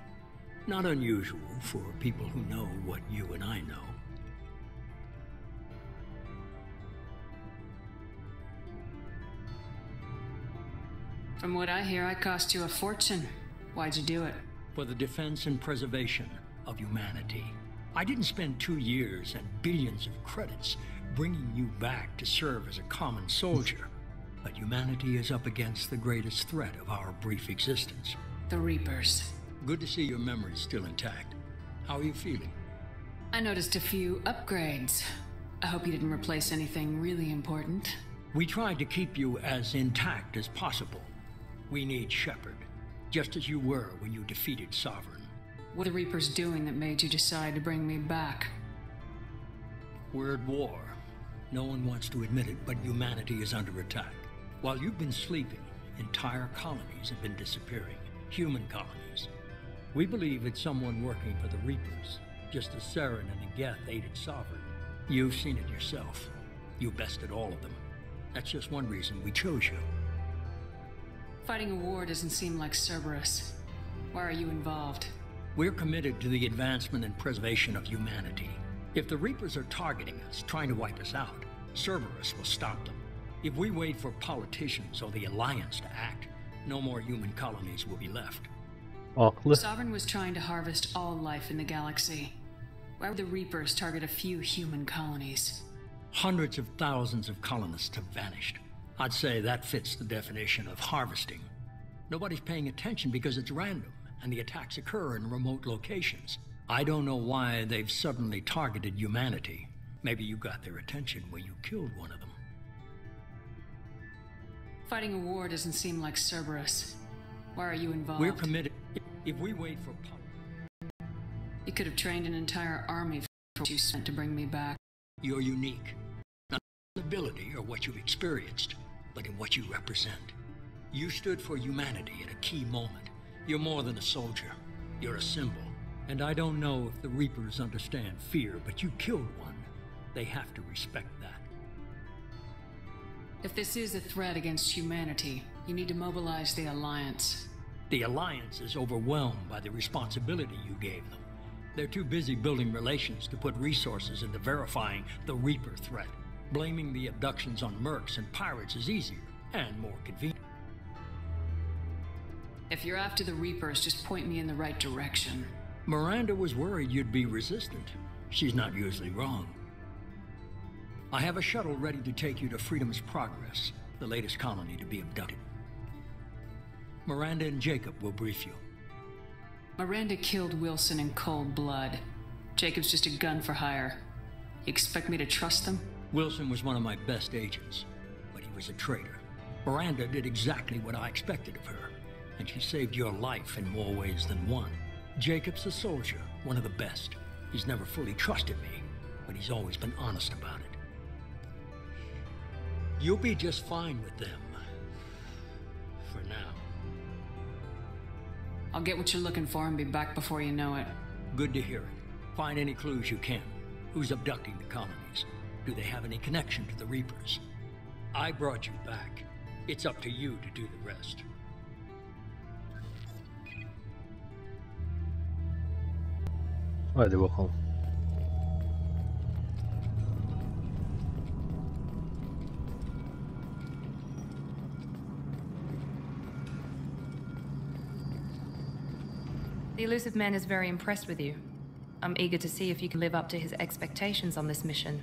Not unusual for people who know what you and I know. From what I hear, I cost you a fortune. Why'd you do it? For the defense and preservation of humanity. I didn't spend 2 years and billions of credits bringing you back to serve as a common soldier. But humanity is up against the greatest threat of our brief existence. The Reapers. Good to see your memory's still intact. How are you feeling? I noticed a few upgrades. I hope you didn't replace anything really important. We tried to keep you as intact as possible. We need Shepard, just as you were when you defeated Sovereign. What are the Reapers doing that made you decide to bring me back? We're at war. No one wants to admit it, but humanity is under attack. While you've been sleeping, entire colonies have been disappearing. Human colonies. We believe it's someone working for the Reapers, just as Saren and Geth aided Sovereign. You've seen it yourself. You bested all of them. That's just one reason we chose you. Fighting a war doesn't seem like Cerberus. Why are you involved? We're committed to the advancement and preservation of humanity. If the Reapers are targeting us, trying to wipe us out, Cerberus will stop them. If we wait for politicians or the Alliance to act, no more human colonies will be left. Haklı. Sovereign was trying to harvest all life in the galaxy. Why would the Reapers target a few human colonies? Hundreds of thousands of colonists have vanished. I'd say that fits the definition of harvesting. Nobody's paying attention because it's random, and the attacks occur in remote locations. I don't know why they've suddenly targeted humanity. Maybe you got their attention when you killed one of them. Fighting a war doesn't seem like Cerberus. Why are you involved? We're committed. If we wait for You could have trained an entire army for what you spent to bring me back. You're unique. Not in ability or what you've experienced, but in what you represent. You stood for humanity at a key moment. You're more than a soldier. You're a symbol. And I don't know if the Reapers understand fear, but you killed one. They have to respect that. If this is a threat against humanity, you need to mobilize the Alliance. The Alliance is overwhelmed by the responsibility you gave them. They're too busy building relations to put resources into verifying the Reaper threat. Blaming the abductions on mercs and pirates is easier and more convenient. If you're after the Reapers, just point me in the right direction. Miranda was worried you'd be resistant. She's not usually wrong. I have a shuttle ready to take you to Freedom's Progress, the latest colony to be abducted. Miranda and Jacob will brief you. Miranda killed Wilson in cold blood. Jacob's just a gun for hire. You expect me to trust them? Wilson was one of my best agents, but he was a traitor. Miranda did exactly what I expected of her, and she saved your life in more ways than one. Jacob's a soldier, one of the best. He's never fully trusted me, but he's always been honest about it. You'll be just fine with them. For now. I'll get what you're looking for and be back before you know it. Good to hear it. Find any clues you can. Who's abducting the colonies? Do they have any connection to the Reapers? I brought you back. It's up to you to do the rest. Hadi bakalım. The elusive man is very impressed with you. I'm eager to see if you can live up to his expectations on this mission.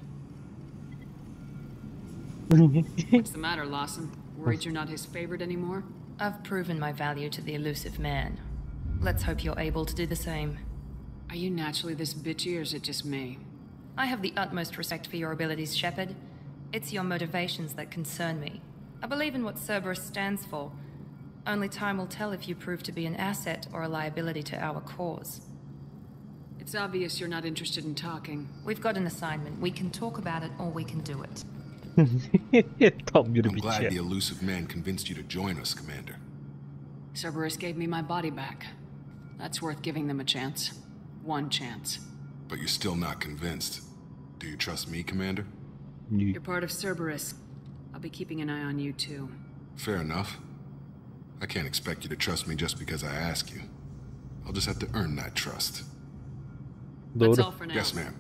What's the matter, Lawson? Worried you're not his favorite anymore? I've proven my value to the elusive man. Let's hope you're able to do the same. Are you naturally this bitchy, or is it just me? I have the utmost respect for your abilities, Shepard. It's your motivations that concern me. I believe in what Cerberus stands for. Only time will tell if you prove to be an asset or a liability to our cause. It's obvious you're not interested in talking. We've got an assignment. We can talk about it or we can do it. Tam bir I'm glad the bitch. elusive man convinced you to join us, Commander. Cerberus gave me my body back. That's worth giving them a chance. One chance. But you're still not convinced. Do you trust me, Commander? You're part of Cerberus. I'll be keeping an eye on you, too. Fair enough. I can't expect you to trust me just because I ask you. I'll just have to earn that trust. That's Doğru. all for now. Yes, ma'am.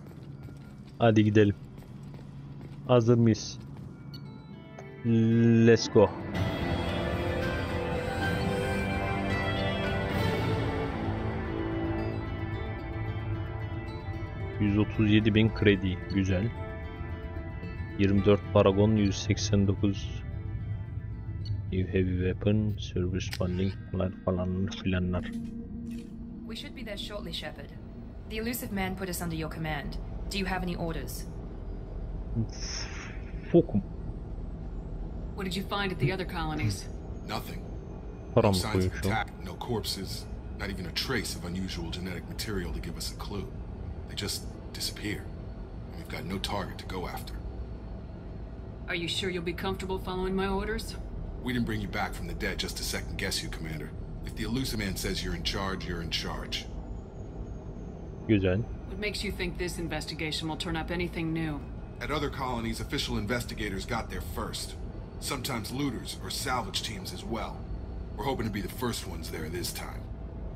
Hadi gidelim. Hazır mıyız? Let's go. $137.000 kredi. Güzel. 24 paragon, 189 heavy weapon, service funding'lar falan filanlar. We should be there shortly, Shepard. The elusive man put us under your command. Do you have any orders? Fokum. What did you find at the other colonies? Nothing. Param No signs of koyuyor şu an. attack, no corpses, not even a trace of unusual genetic material to give us a clue. They just disappear. We've got no target to go after. Are you sure you'll be comfortable following my orders? We didn't bring you back from the dead just to second guess you, Commander. If the elusive man says you're in charge, you're in charge. Güzel. What makes you think this investigation will turn up anything new? At other colonies, official investigators got there first. Sometimes looters or salvage teams as well. We're hoping to be the first ones there this time.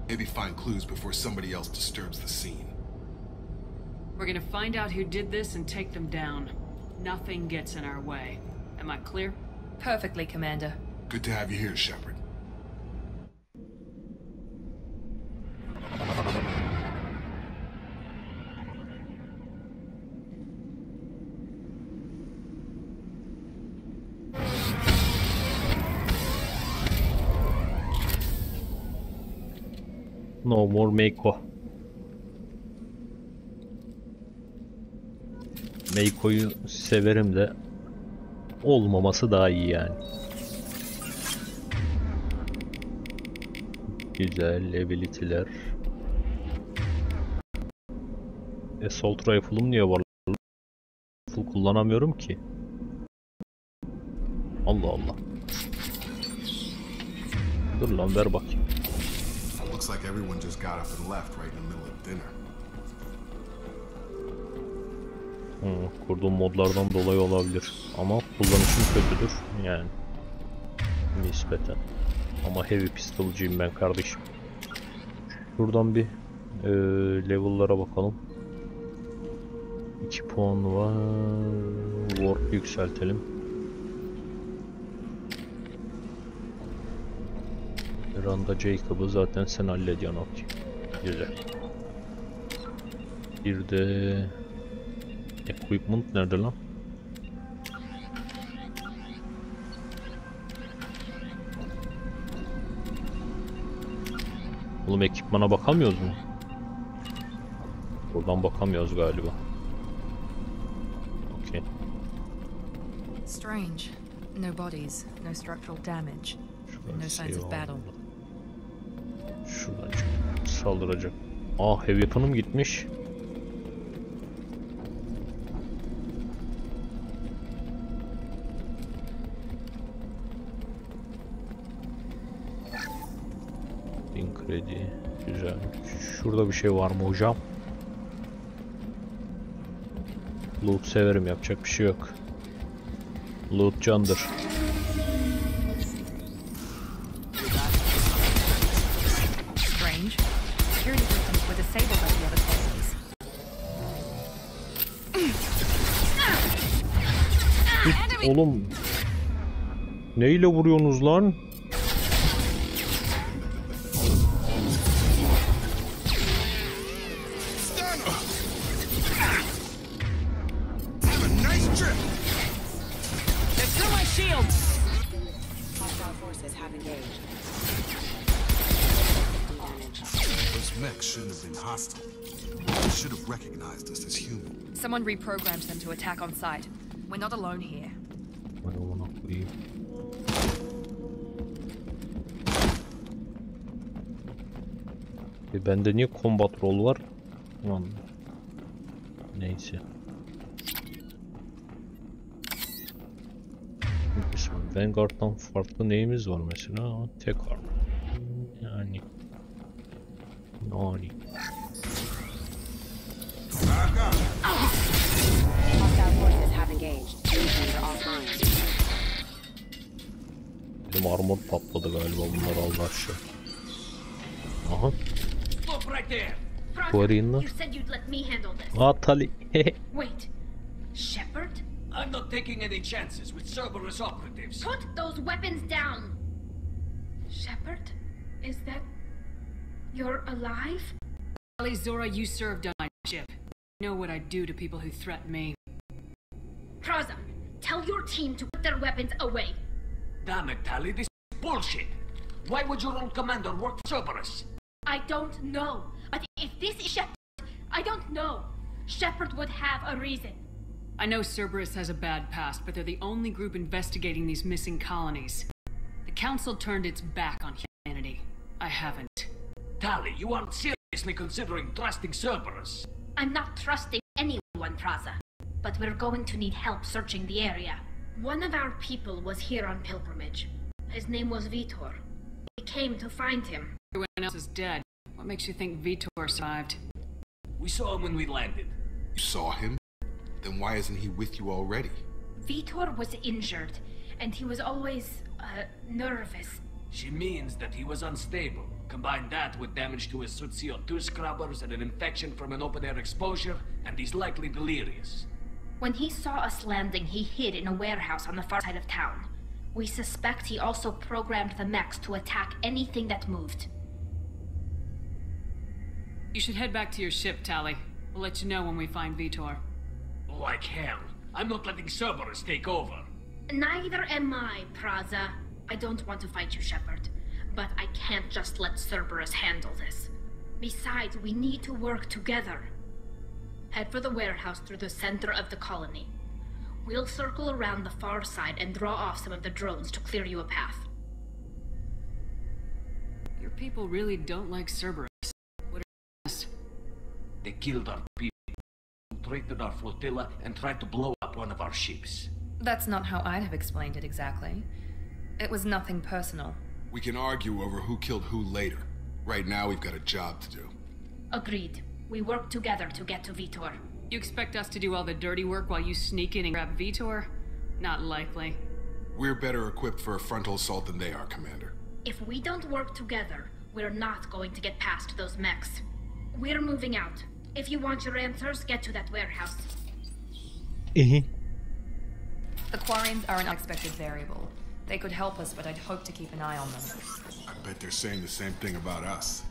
Maybe find clues before somebody else disturbs the scene. We're gonna find out who did this and take them down. Nothing gets in our way. Am I clear? Perfectly, Commander. Good to have you here, Shepard. No more Meiko. Meiko'yu severim de olmaması daha iyi yani. Güzel ability'ler. Assault rifle'ım niye var? Rifle kullanamıyorum ki. Allah Allah. Dur lan ver bakayım. Looks like everyone just got up and left right in the middle of dinner. Kurduğum modlardan dolayı olabilir. Ama kullanışım kötüdür yani. Nispeten. Ama heavy pistolcuyum ben kardeşim. Şuradan bir level'lara bakalım. 2 puan var. Warp yükseltelim. Randa Jacob'ı zaten sen hallediyorsun, okey. Güzel. Bir de equipment nerede lan? Oğlum ekipmana bakamıyoruz mu? Buradan bakamıyoruz galiba. Okey. Strange. No bodies, no structural damage, no signs of battle. Şuradan saldıracak. Ah, heavy weapon'um gitmiş. kredi. Güzel. Şurada bir şey var mı hocam? Loot severim, yapacak bir şey yok. Loot candır. Strange. Security systems were disabled at the other colonies. Oğlum. Neyle vuruyorsunuz lan? Someone reprogrammed them to attack on sight. We're not alone here. Bende niye combat rol var? Lan. Neyse. Vanguard'dan farklı neyimiz var mesela? Tek armor. Yani. Nani. Benim armor patladı galiba, bunlar aldı aşağı. Aha. Bu arayın lan. Tali. Wait, Shepard? I'm not taking any chances with Cerberus operatives. Put those weapons down! Shepard? Is that... You're alive? Tali, Zora, you served on my ship. You know what I do to people who threaten me. Praza, tell your team to put their weapons away. Damn it, Tali, this is bullshit. Why would your old commander work for Cerberus? I don't know. But if this is Shepard, I don't know. Shepard would have a reason. I know Cerberus has a bad past, but they're the only group investigating these missing colonies. The Council turned its back on humanity. I haven't. Tali, you aren't seriously considering trusting Cerberus. I'm not trusting anyone, Praza. But we're going to need help searching the area. One of our people was here on pilgrimage. His name was Vitor. We came to find him. Everyone else is dead. What makes you think Vitor survived? We saw him when we landed. You saw him? Then why isn't he with you already? Vitor was injured, and he was always, nervous. She means that he was unstable. Combine that with damage to his suit CO2 scrubbers and an infection from an open-air exposure, and he's likely delirious. When he saw us landing, he hid in a warehouse on the far side of town. We suspect he also programmed the mechs to attack anything that moved. You should head back to your ship, Tali. We'll let you know when we find Vitor. Like hell. I'm not letting Cerberus take over. Neither am I, Praza. I don't want to fight you, Shepard. But I can't just let Cerberus handle this. Besides, we need to work together. Head for the warehouse through the center of the colony. We'll circle around the far side and draw off some of the drones to clear you a path. Your people really don't like Cerberus. What are you? They killed our people, infiltrated our flotilla, and tried to blow up one of our ships. That's not how I'd have explained it exactly. It was nothing personal. We can argue over who killed who later. Right now, we've got a job to do. Agreed. We work together to get to Vitor. You expect us to do all the dirty work while you sneak in and grab Vitor? Not likely. We're better equipped for a frontal assault than they are, Commander. If we don't work together, we're not going to get past those mechs. We're moving out. If you want your answers, get to that warehouse. The Quarians are an unexpected variable. They could help us, but I'd hope to keep an eye on them. I bet they're saying the same thing about us.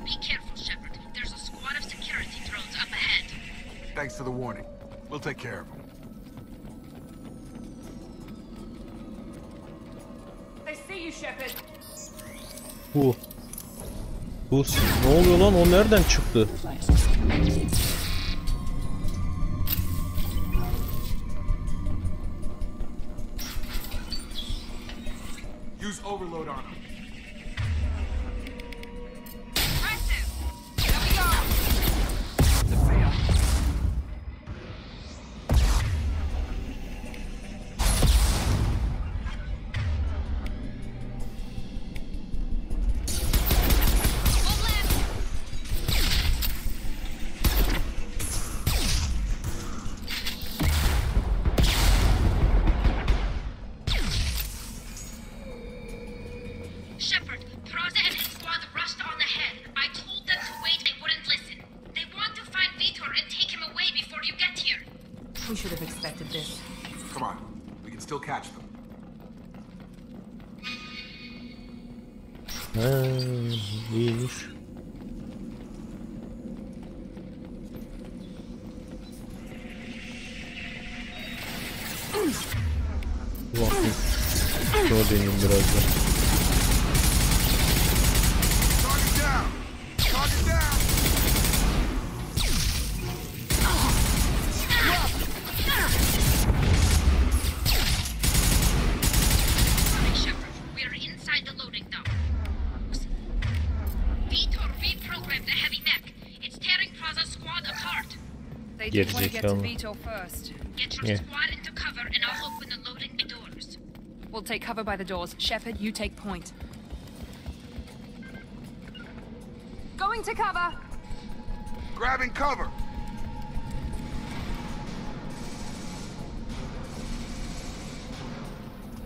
Be careful, Shepard. There's a squad of security drones up ahead. Thanks for the warning. We'll take care of them. I see you, Shepard. Bu ne oluyor lan? O nereden çıktı? Use overload on them. We should have expected this. Come on, we can still catch them. İyiymiş. Bakın. Şunu deneyim biraz da. Target down! Target down! Shepard, we're inside the loading dock. Vitor reprogrammed the heavy mech. It's tearing Praza's squad apart. They did want to get to Vito first. Get your squad into cover and I'll open the loading bay doors. We'll take cover by the doors. Shepard, you take point. Going to cover! Grabbing cover!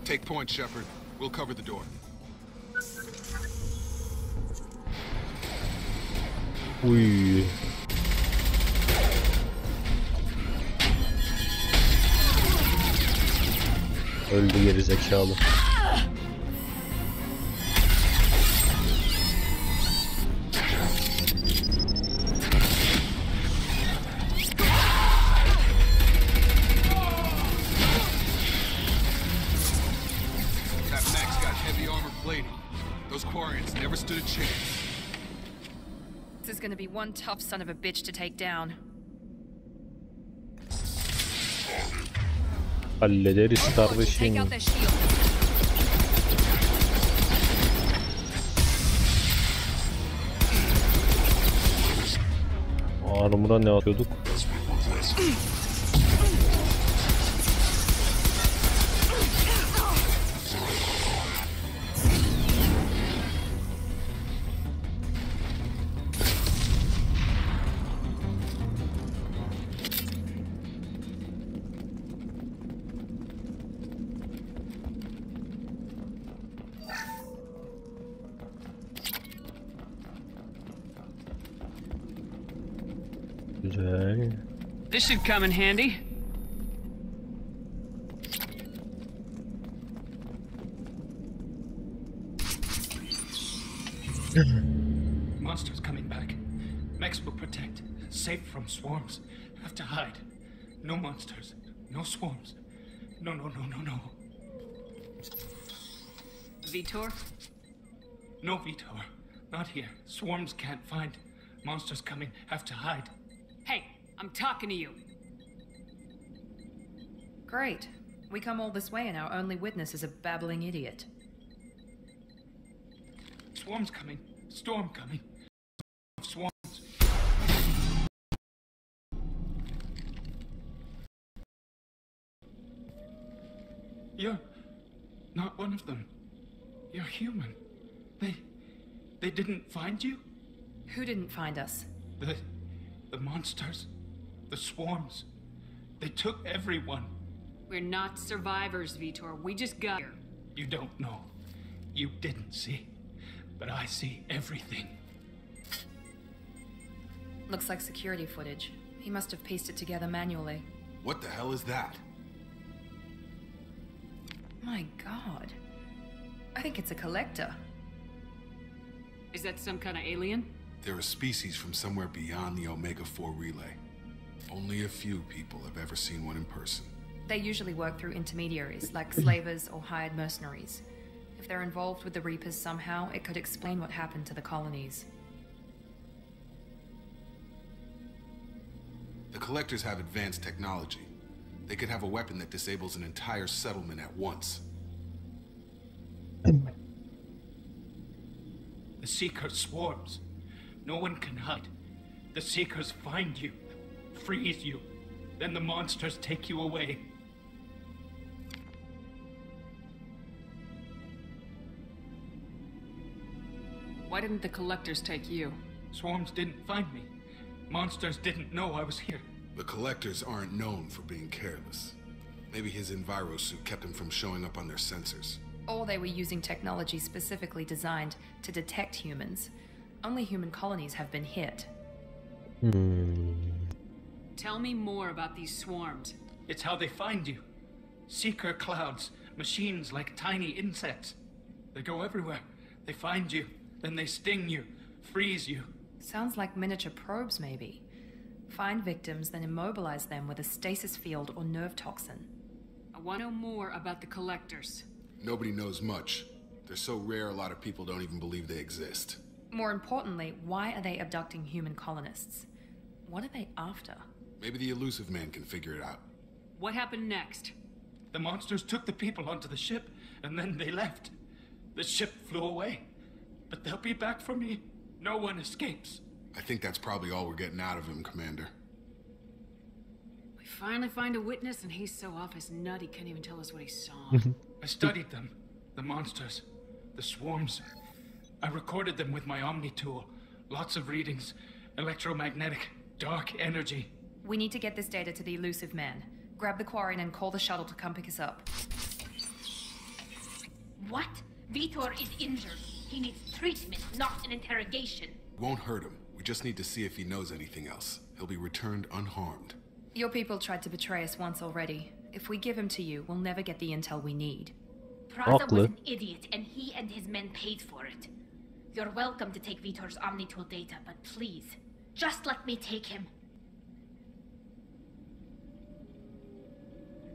Take point, Shepard. We'll cover the door. Uy. Öldü geri zekalı. That mech's got heavy armor plating. Those Quarians never stood a chance. This is gonna be one tough son of a bitch to take down. Hallederiz Take kardeşim. out their shield. Armura ne atıyorduk? Güzel. This should come in handy. Monsters coming back. Mechs will protect. Safe from swarms. Have to hide. No monsters. No swarms. No, no, no, no, no. Vitor? No, Vitor. Not here. Swarms can't find. Monsters coming. Have to hide. Hey, I'm talking to you. Great. We come all this way and our only witness is a babbling idiot. Swarms coming. Storm coming. Swarms. You're not one of them. You're human. They didn't find you? Who didn't find us? The monsters. The swarms. They took everyone. We're not survivors, Vitor. We just got here. You don't know. You didn't see. But I see everything. Looks like security footage. He must have pieced it together manually. What the hell is that? My god. I think it's a collector. Is that some kind of alien? They're a species from somewhere beyond the Omega-4 relay. Only a few people have ever seen one in person. They usually work through intermediaries, like slavers or hired mercenaries. If they're involved with the Reapers somehow, it could explain what happened to the colonies. The Collectors have advanced technology. They could have a weapon that disables an entire settlement at once. The Seeker swarms. No one can hide. The Seekers find you, freeze you, then the monsters take you away. Why didn't the Collectors take you? Swarms didn't find me. Monsters didn't know I was here. The Collectors aren't known for being careless. Maybe his Enviro suit kept him from showing up on their sensors. Or they were using technology specifically designed to detect humans. Only human colonies have been hit. Tell me more about these swarms. It's how they find you. Seeker clouds, machines like tiny insects. They go everywhere. They find you, then they sting you, freeze you. Sounds like miniature probes, maybe. Find victims, then immobilize them with a stasis field or nerve toxin. I want to know more about the collectors. Nobody knows much. They're so rare, a lot of people don't even believe they exist. More importantly, why are they abducting human colonists? What are they after? Maybe the elusive man can figure it out. What happened next? The monsters took the people onto the ship, and then they left. The ship flew away. But they'll be back for me. No one escapes. I think that's probably all we're getting out of him, Commander. We finally find a witness, and he's so off his nut he can't even tell us what he saw. I studied them. The monsters. The swarms. I recorded them with my Omni tool. Lots of readings. Electromagnetic. Dark energy. We need to get this data to the elusive man. Grab the Quarian and call the shuttle to come pick us up. What? Vitor is injured. He needs treatment, not an interrogation. Won't hurt him. We just need to see if he knows anything else. He'll be returned unharmed. Your people tried to betray us once already. If we give him to you, we'll never get the intel we need. Praza was an idiot, and he and his men paid for it. You're welcome to take Vitor's Omnitool data, but please, just let me take him.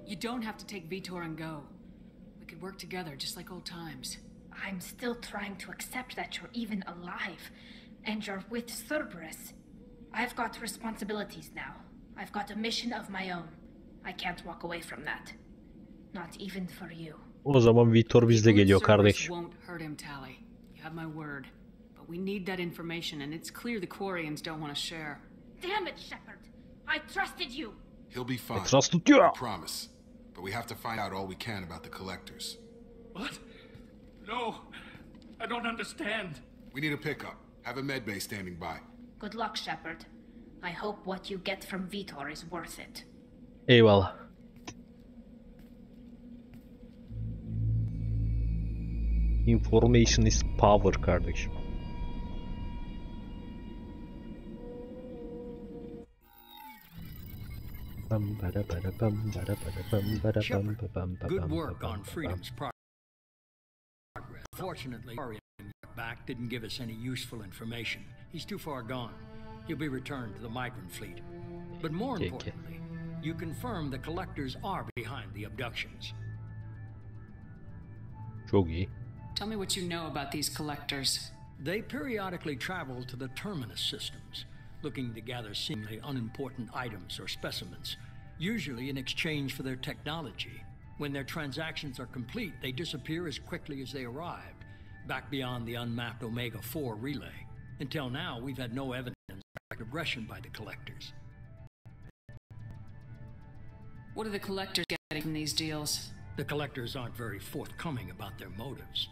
You don't have to take Vitor and go. We could work together, just like old times. I'm still trying to accept that you're even alive, and you're with Cerberus. I've got responsibilities now. I've got a mission of my own. I can't walk away from that. Not even for you. O zaman Vitor bizde geliyor kardeş. Won't hurt him, Tali. You have my word. But we need that information, and it's clear the Quarians don't want to share. Damn it, Shepard! I trusted you! He'll be fine. Trusted you. I promise. But we have to find out all we can about the collectors. What? No. I don't understand. We need a pickup. Have a medbay standing by. Good luck, Shepard. I hope what you get from Vitor is worth it. Eyvallah. Information is power kardeşim. Good work on Freedom's progress. Fortunately, back didn't give us any useful information. He's too far gone. He'll be returned to the migrant fleet. But more importantly, you confirm the collectors are behind the abductions. Çok iyi. Tell me what you know about these collectors. They periodically travel to the terminus systems, looking to gather seemingly unimportant items or specimens, usually in exchange for their technology. When their transactions are complete, they disappear as quickly as they arrived, back beyond the unmapped Omega-4 relay. Until now, we've had no evidence of aggression by the collectors. What are the collectors getting from these deals? The collectors aren't very forthcoming about their motives.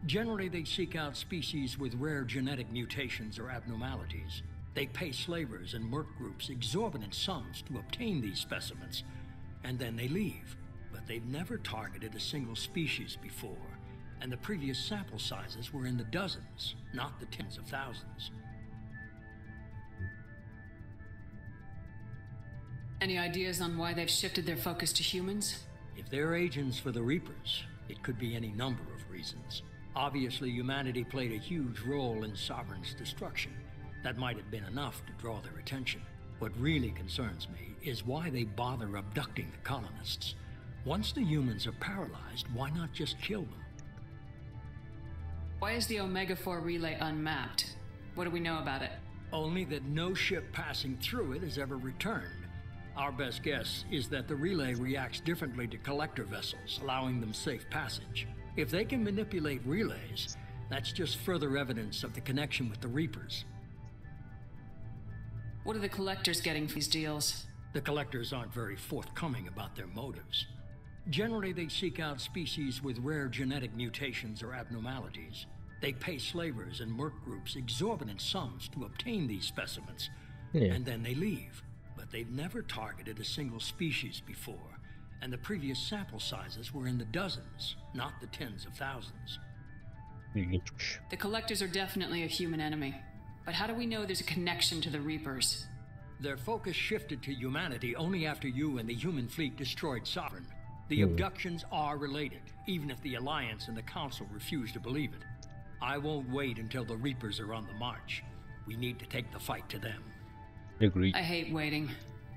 Generally, they seek out species with rare genetic mutations or abnormalities. They pay slavers and merc groups exorbitant sums to obtain these specimens, and then they leave. But they've never targeted a single species before, and the previous sample sizes were in the dozens, not the tens of thousands. Any ideas on why they've shifted their focus to humans? If they're agents for the Reapers, it could be any number of reasons. Obviously, humanity played a huge role in Sovereign's destruction. That might have been enough to draw their attention. What really concerns me is why they bother abducting the colonists. Once the humans are paralyzed, why not just kill them? Why is the Omega-4 relay unmapped? What do we know about it? Only that no ship passing through it has ever returned. Our best guess is that the relay reacts differently to collector vessels, allowing them safe passage. If they can manipulate relays, that's just further evidence of the connection with the Reapers. What are the collectors getting from these deals? The collectors aren't very forthcoming about their motives. Generally, they seek out species with rare genetic mutations or abnormalities. They pay slavers and merc groups exorbitant sums to obtain these specimens, and then they leave. But they've never targeted a single species before, and the previous sample sizes were in the dozens, not the tens of thousands. The collectors are definitely a human enemy. But how do we know there's a connection to the Reapers? Their focus shifted to humanity only after you and the human fleet destroyed Sovereign. The abductions are related, even if the Alliance and the Council refuse to believe it. I won't wait until the Reapers are on the march. We need to take the fight to them. Agreed. I hate waiting,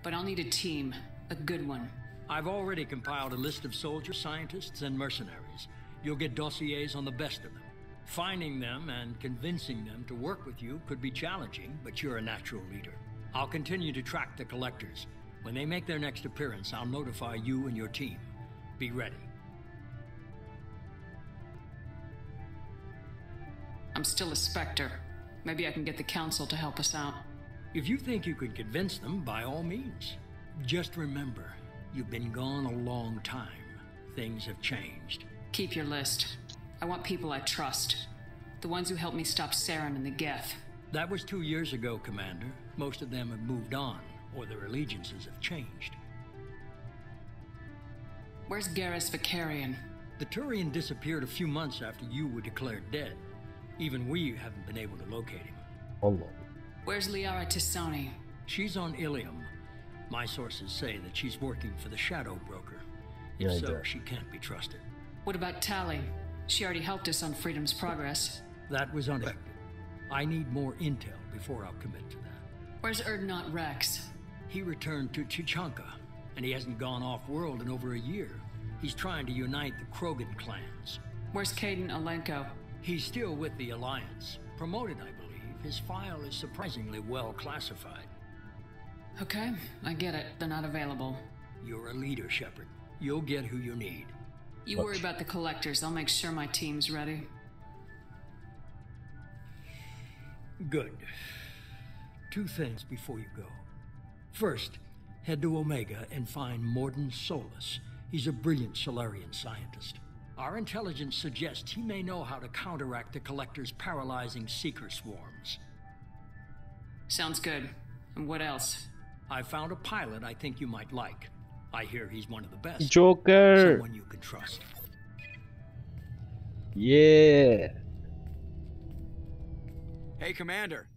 but I'll need a team. A good one. I've already compiled a list of soldiers, scientists, and mercenaries. You'll get dossiers on the best of them. Finding them and convincing them to work with you could be challenging, but you're a natural leader. I'll continue to track the collectors. When they make their next appearance, I'll notify you and your team. Be ready. I'm still a Spectre. Maybe I can get the Council to help us out. If you think you can convince them, by all means. Just remember, you've been gone a long time. Things have changed. Keep your list. I want people I trust. The ones who helped me stop Saren and the Geth. That was 2 years ago, Commander. Most of them have moved on, or their allegiances have changed. Where's Garrus Vicarian? The Turian disappeared a few months after you were declared dead. Even we haven't been able to locate him. Allah. Where's Liara Tisani? She's on Ilium. My sources say that she's working for the Shadow Broker. Yeah, If so, yeah. she can't be trusted. What about Tali? She already helped us on Freedom's Progress. That was unexpected. I need more intel before I'll commit to that. Where's Erdnot Rex? He returned to Chichanka, and he hasn't gone off-world in over a year. He's trying to unite the Krogan clans. Where's Caden Alenko? He's still with the Alliance. Promoted, I believe. His file is surprisingly well classified. Okay, I get it. They're not available. You're a leader, Shepard. You'll get who you need. You worry about the collectors. I'll make sure my team's ready. Good. 2 things before you go. First, head to Omega and find Mordin Solus. He's a brilliant Solarian scientist. Our intelligence suggests he may know how to counteract the Collector's paralyzing Seeker swarms. Sounds good. And what else? I found a pilot I think you might like. I hear he's one of the best. Joker! Someone you can trust. Yeah! Hey, Commander.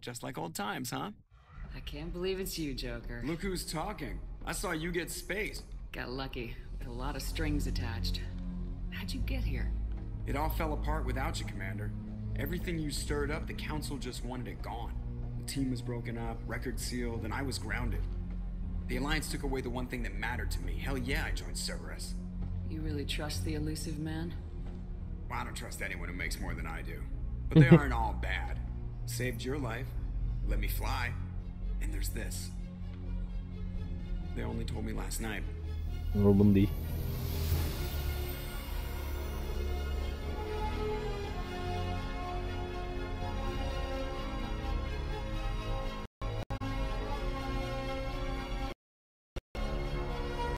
Just like old times, huh? I can't believe it's you, Joker. Look who's talking. I saw you get spaced. Got lucky. With a lot of strings attached. How'd you get here? It all fell apart without you, Commander. Everything you stirred up, the Council just wanted it gone. The team was broken up, record sealed, and I was grounded. The Alliance took away the one thing that mattered to me. Hell yeah, I joined Cerberus. You really trust the elusive man? Well, I don't trust anyone who makes more than I do. But they aren't all bad. Saved your life, let me fly, and there's this. They only told me last night. Normandy.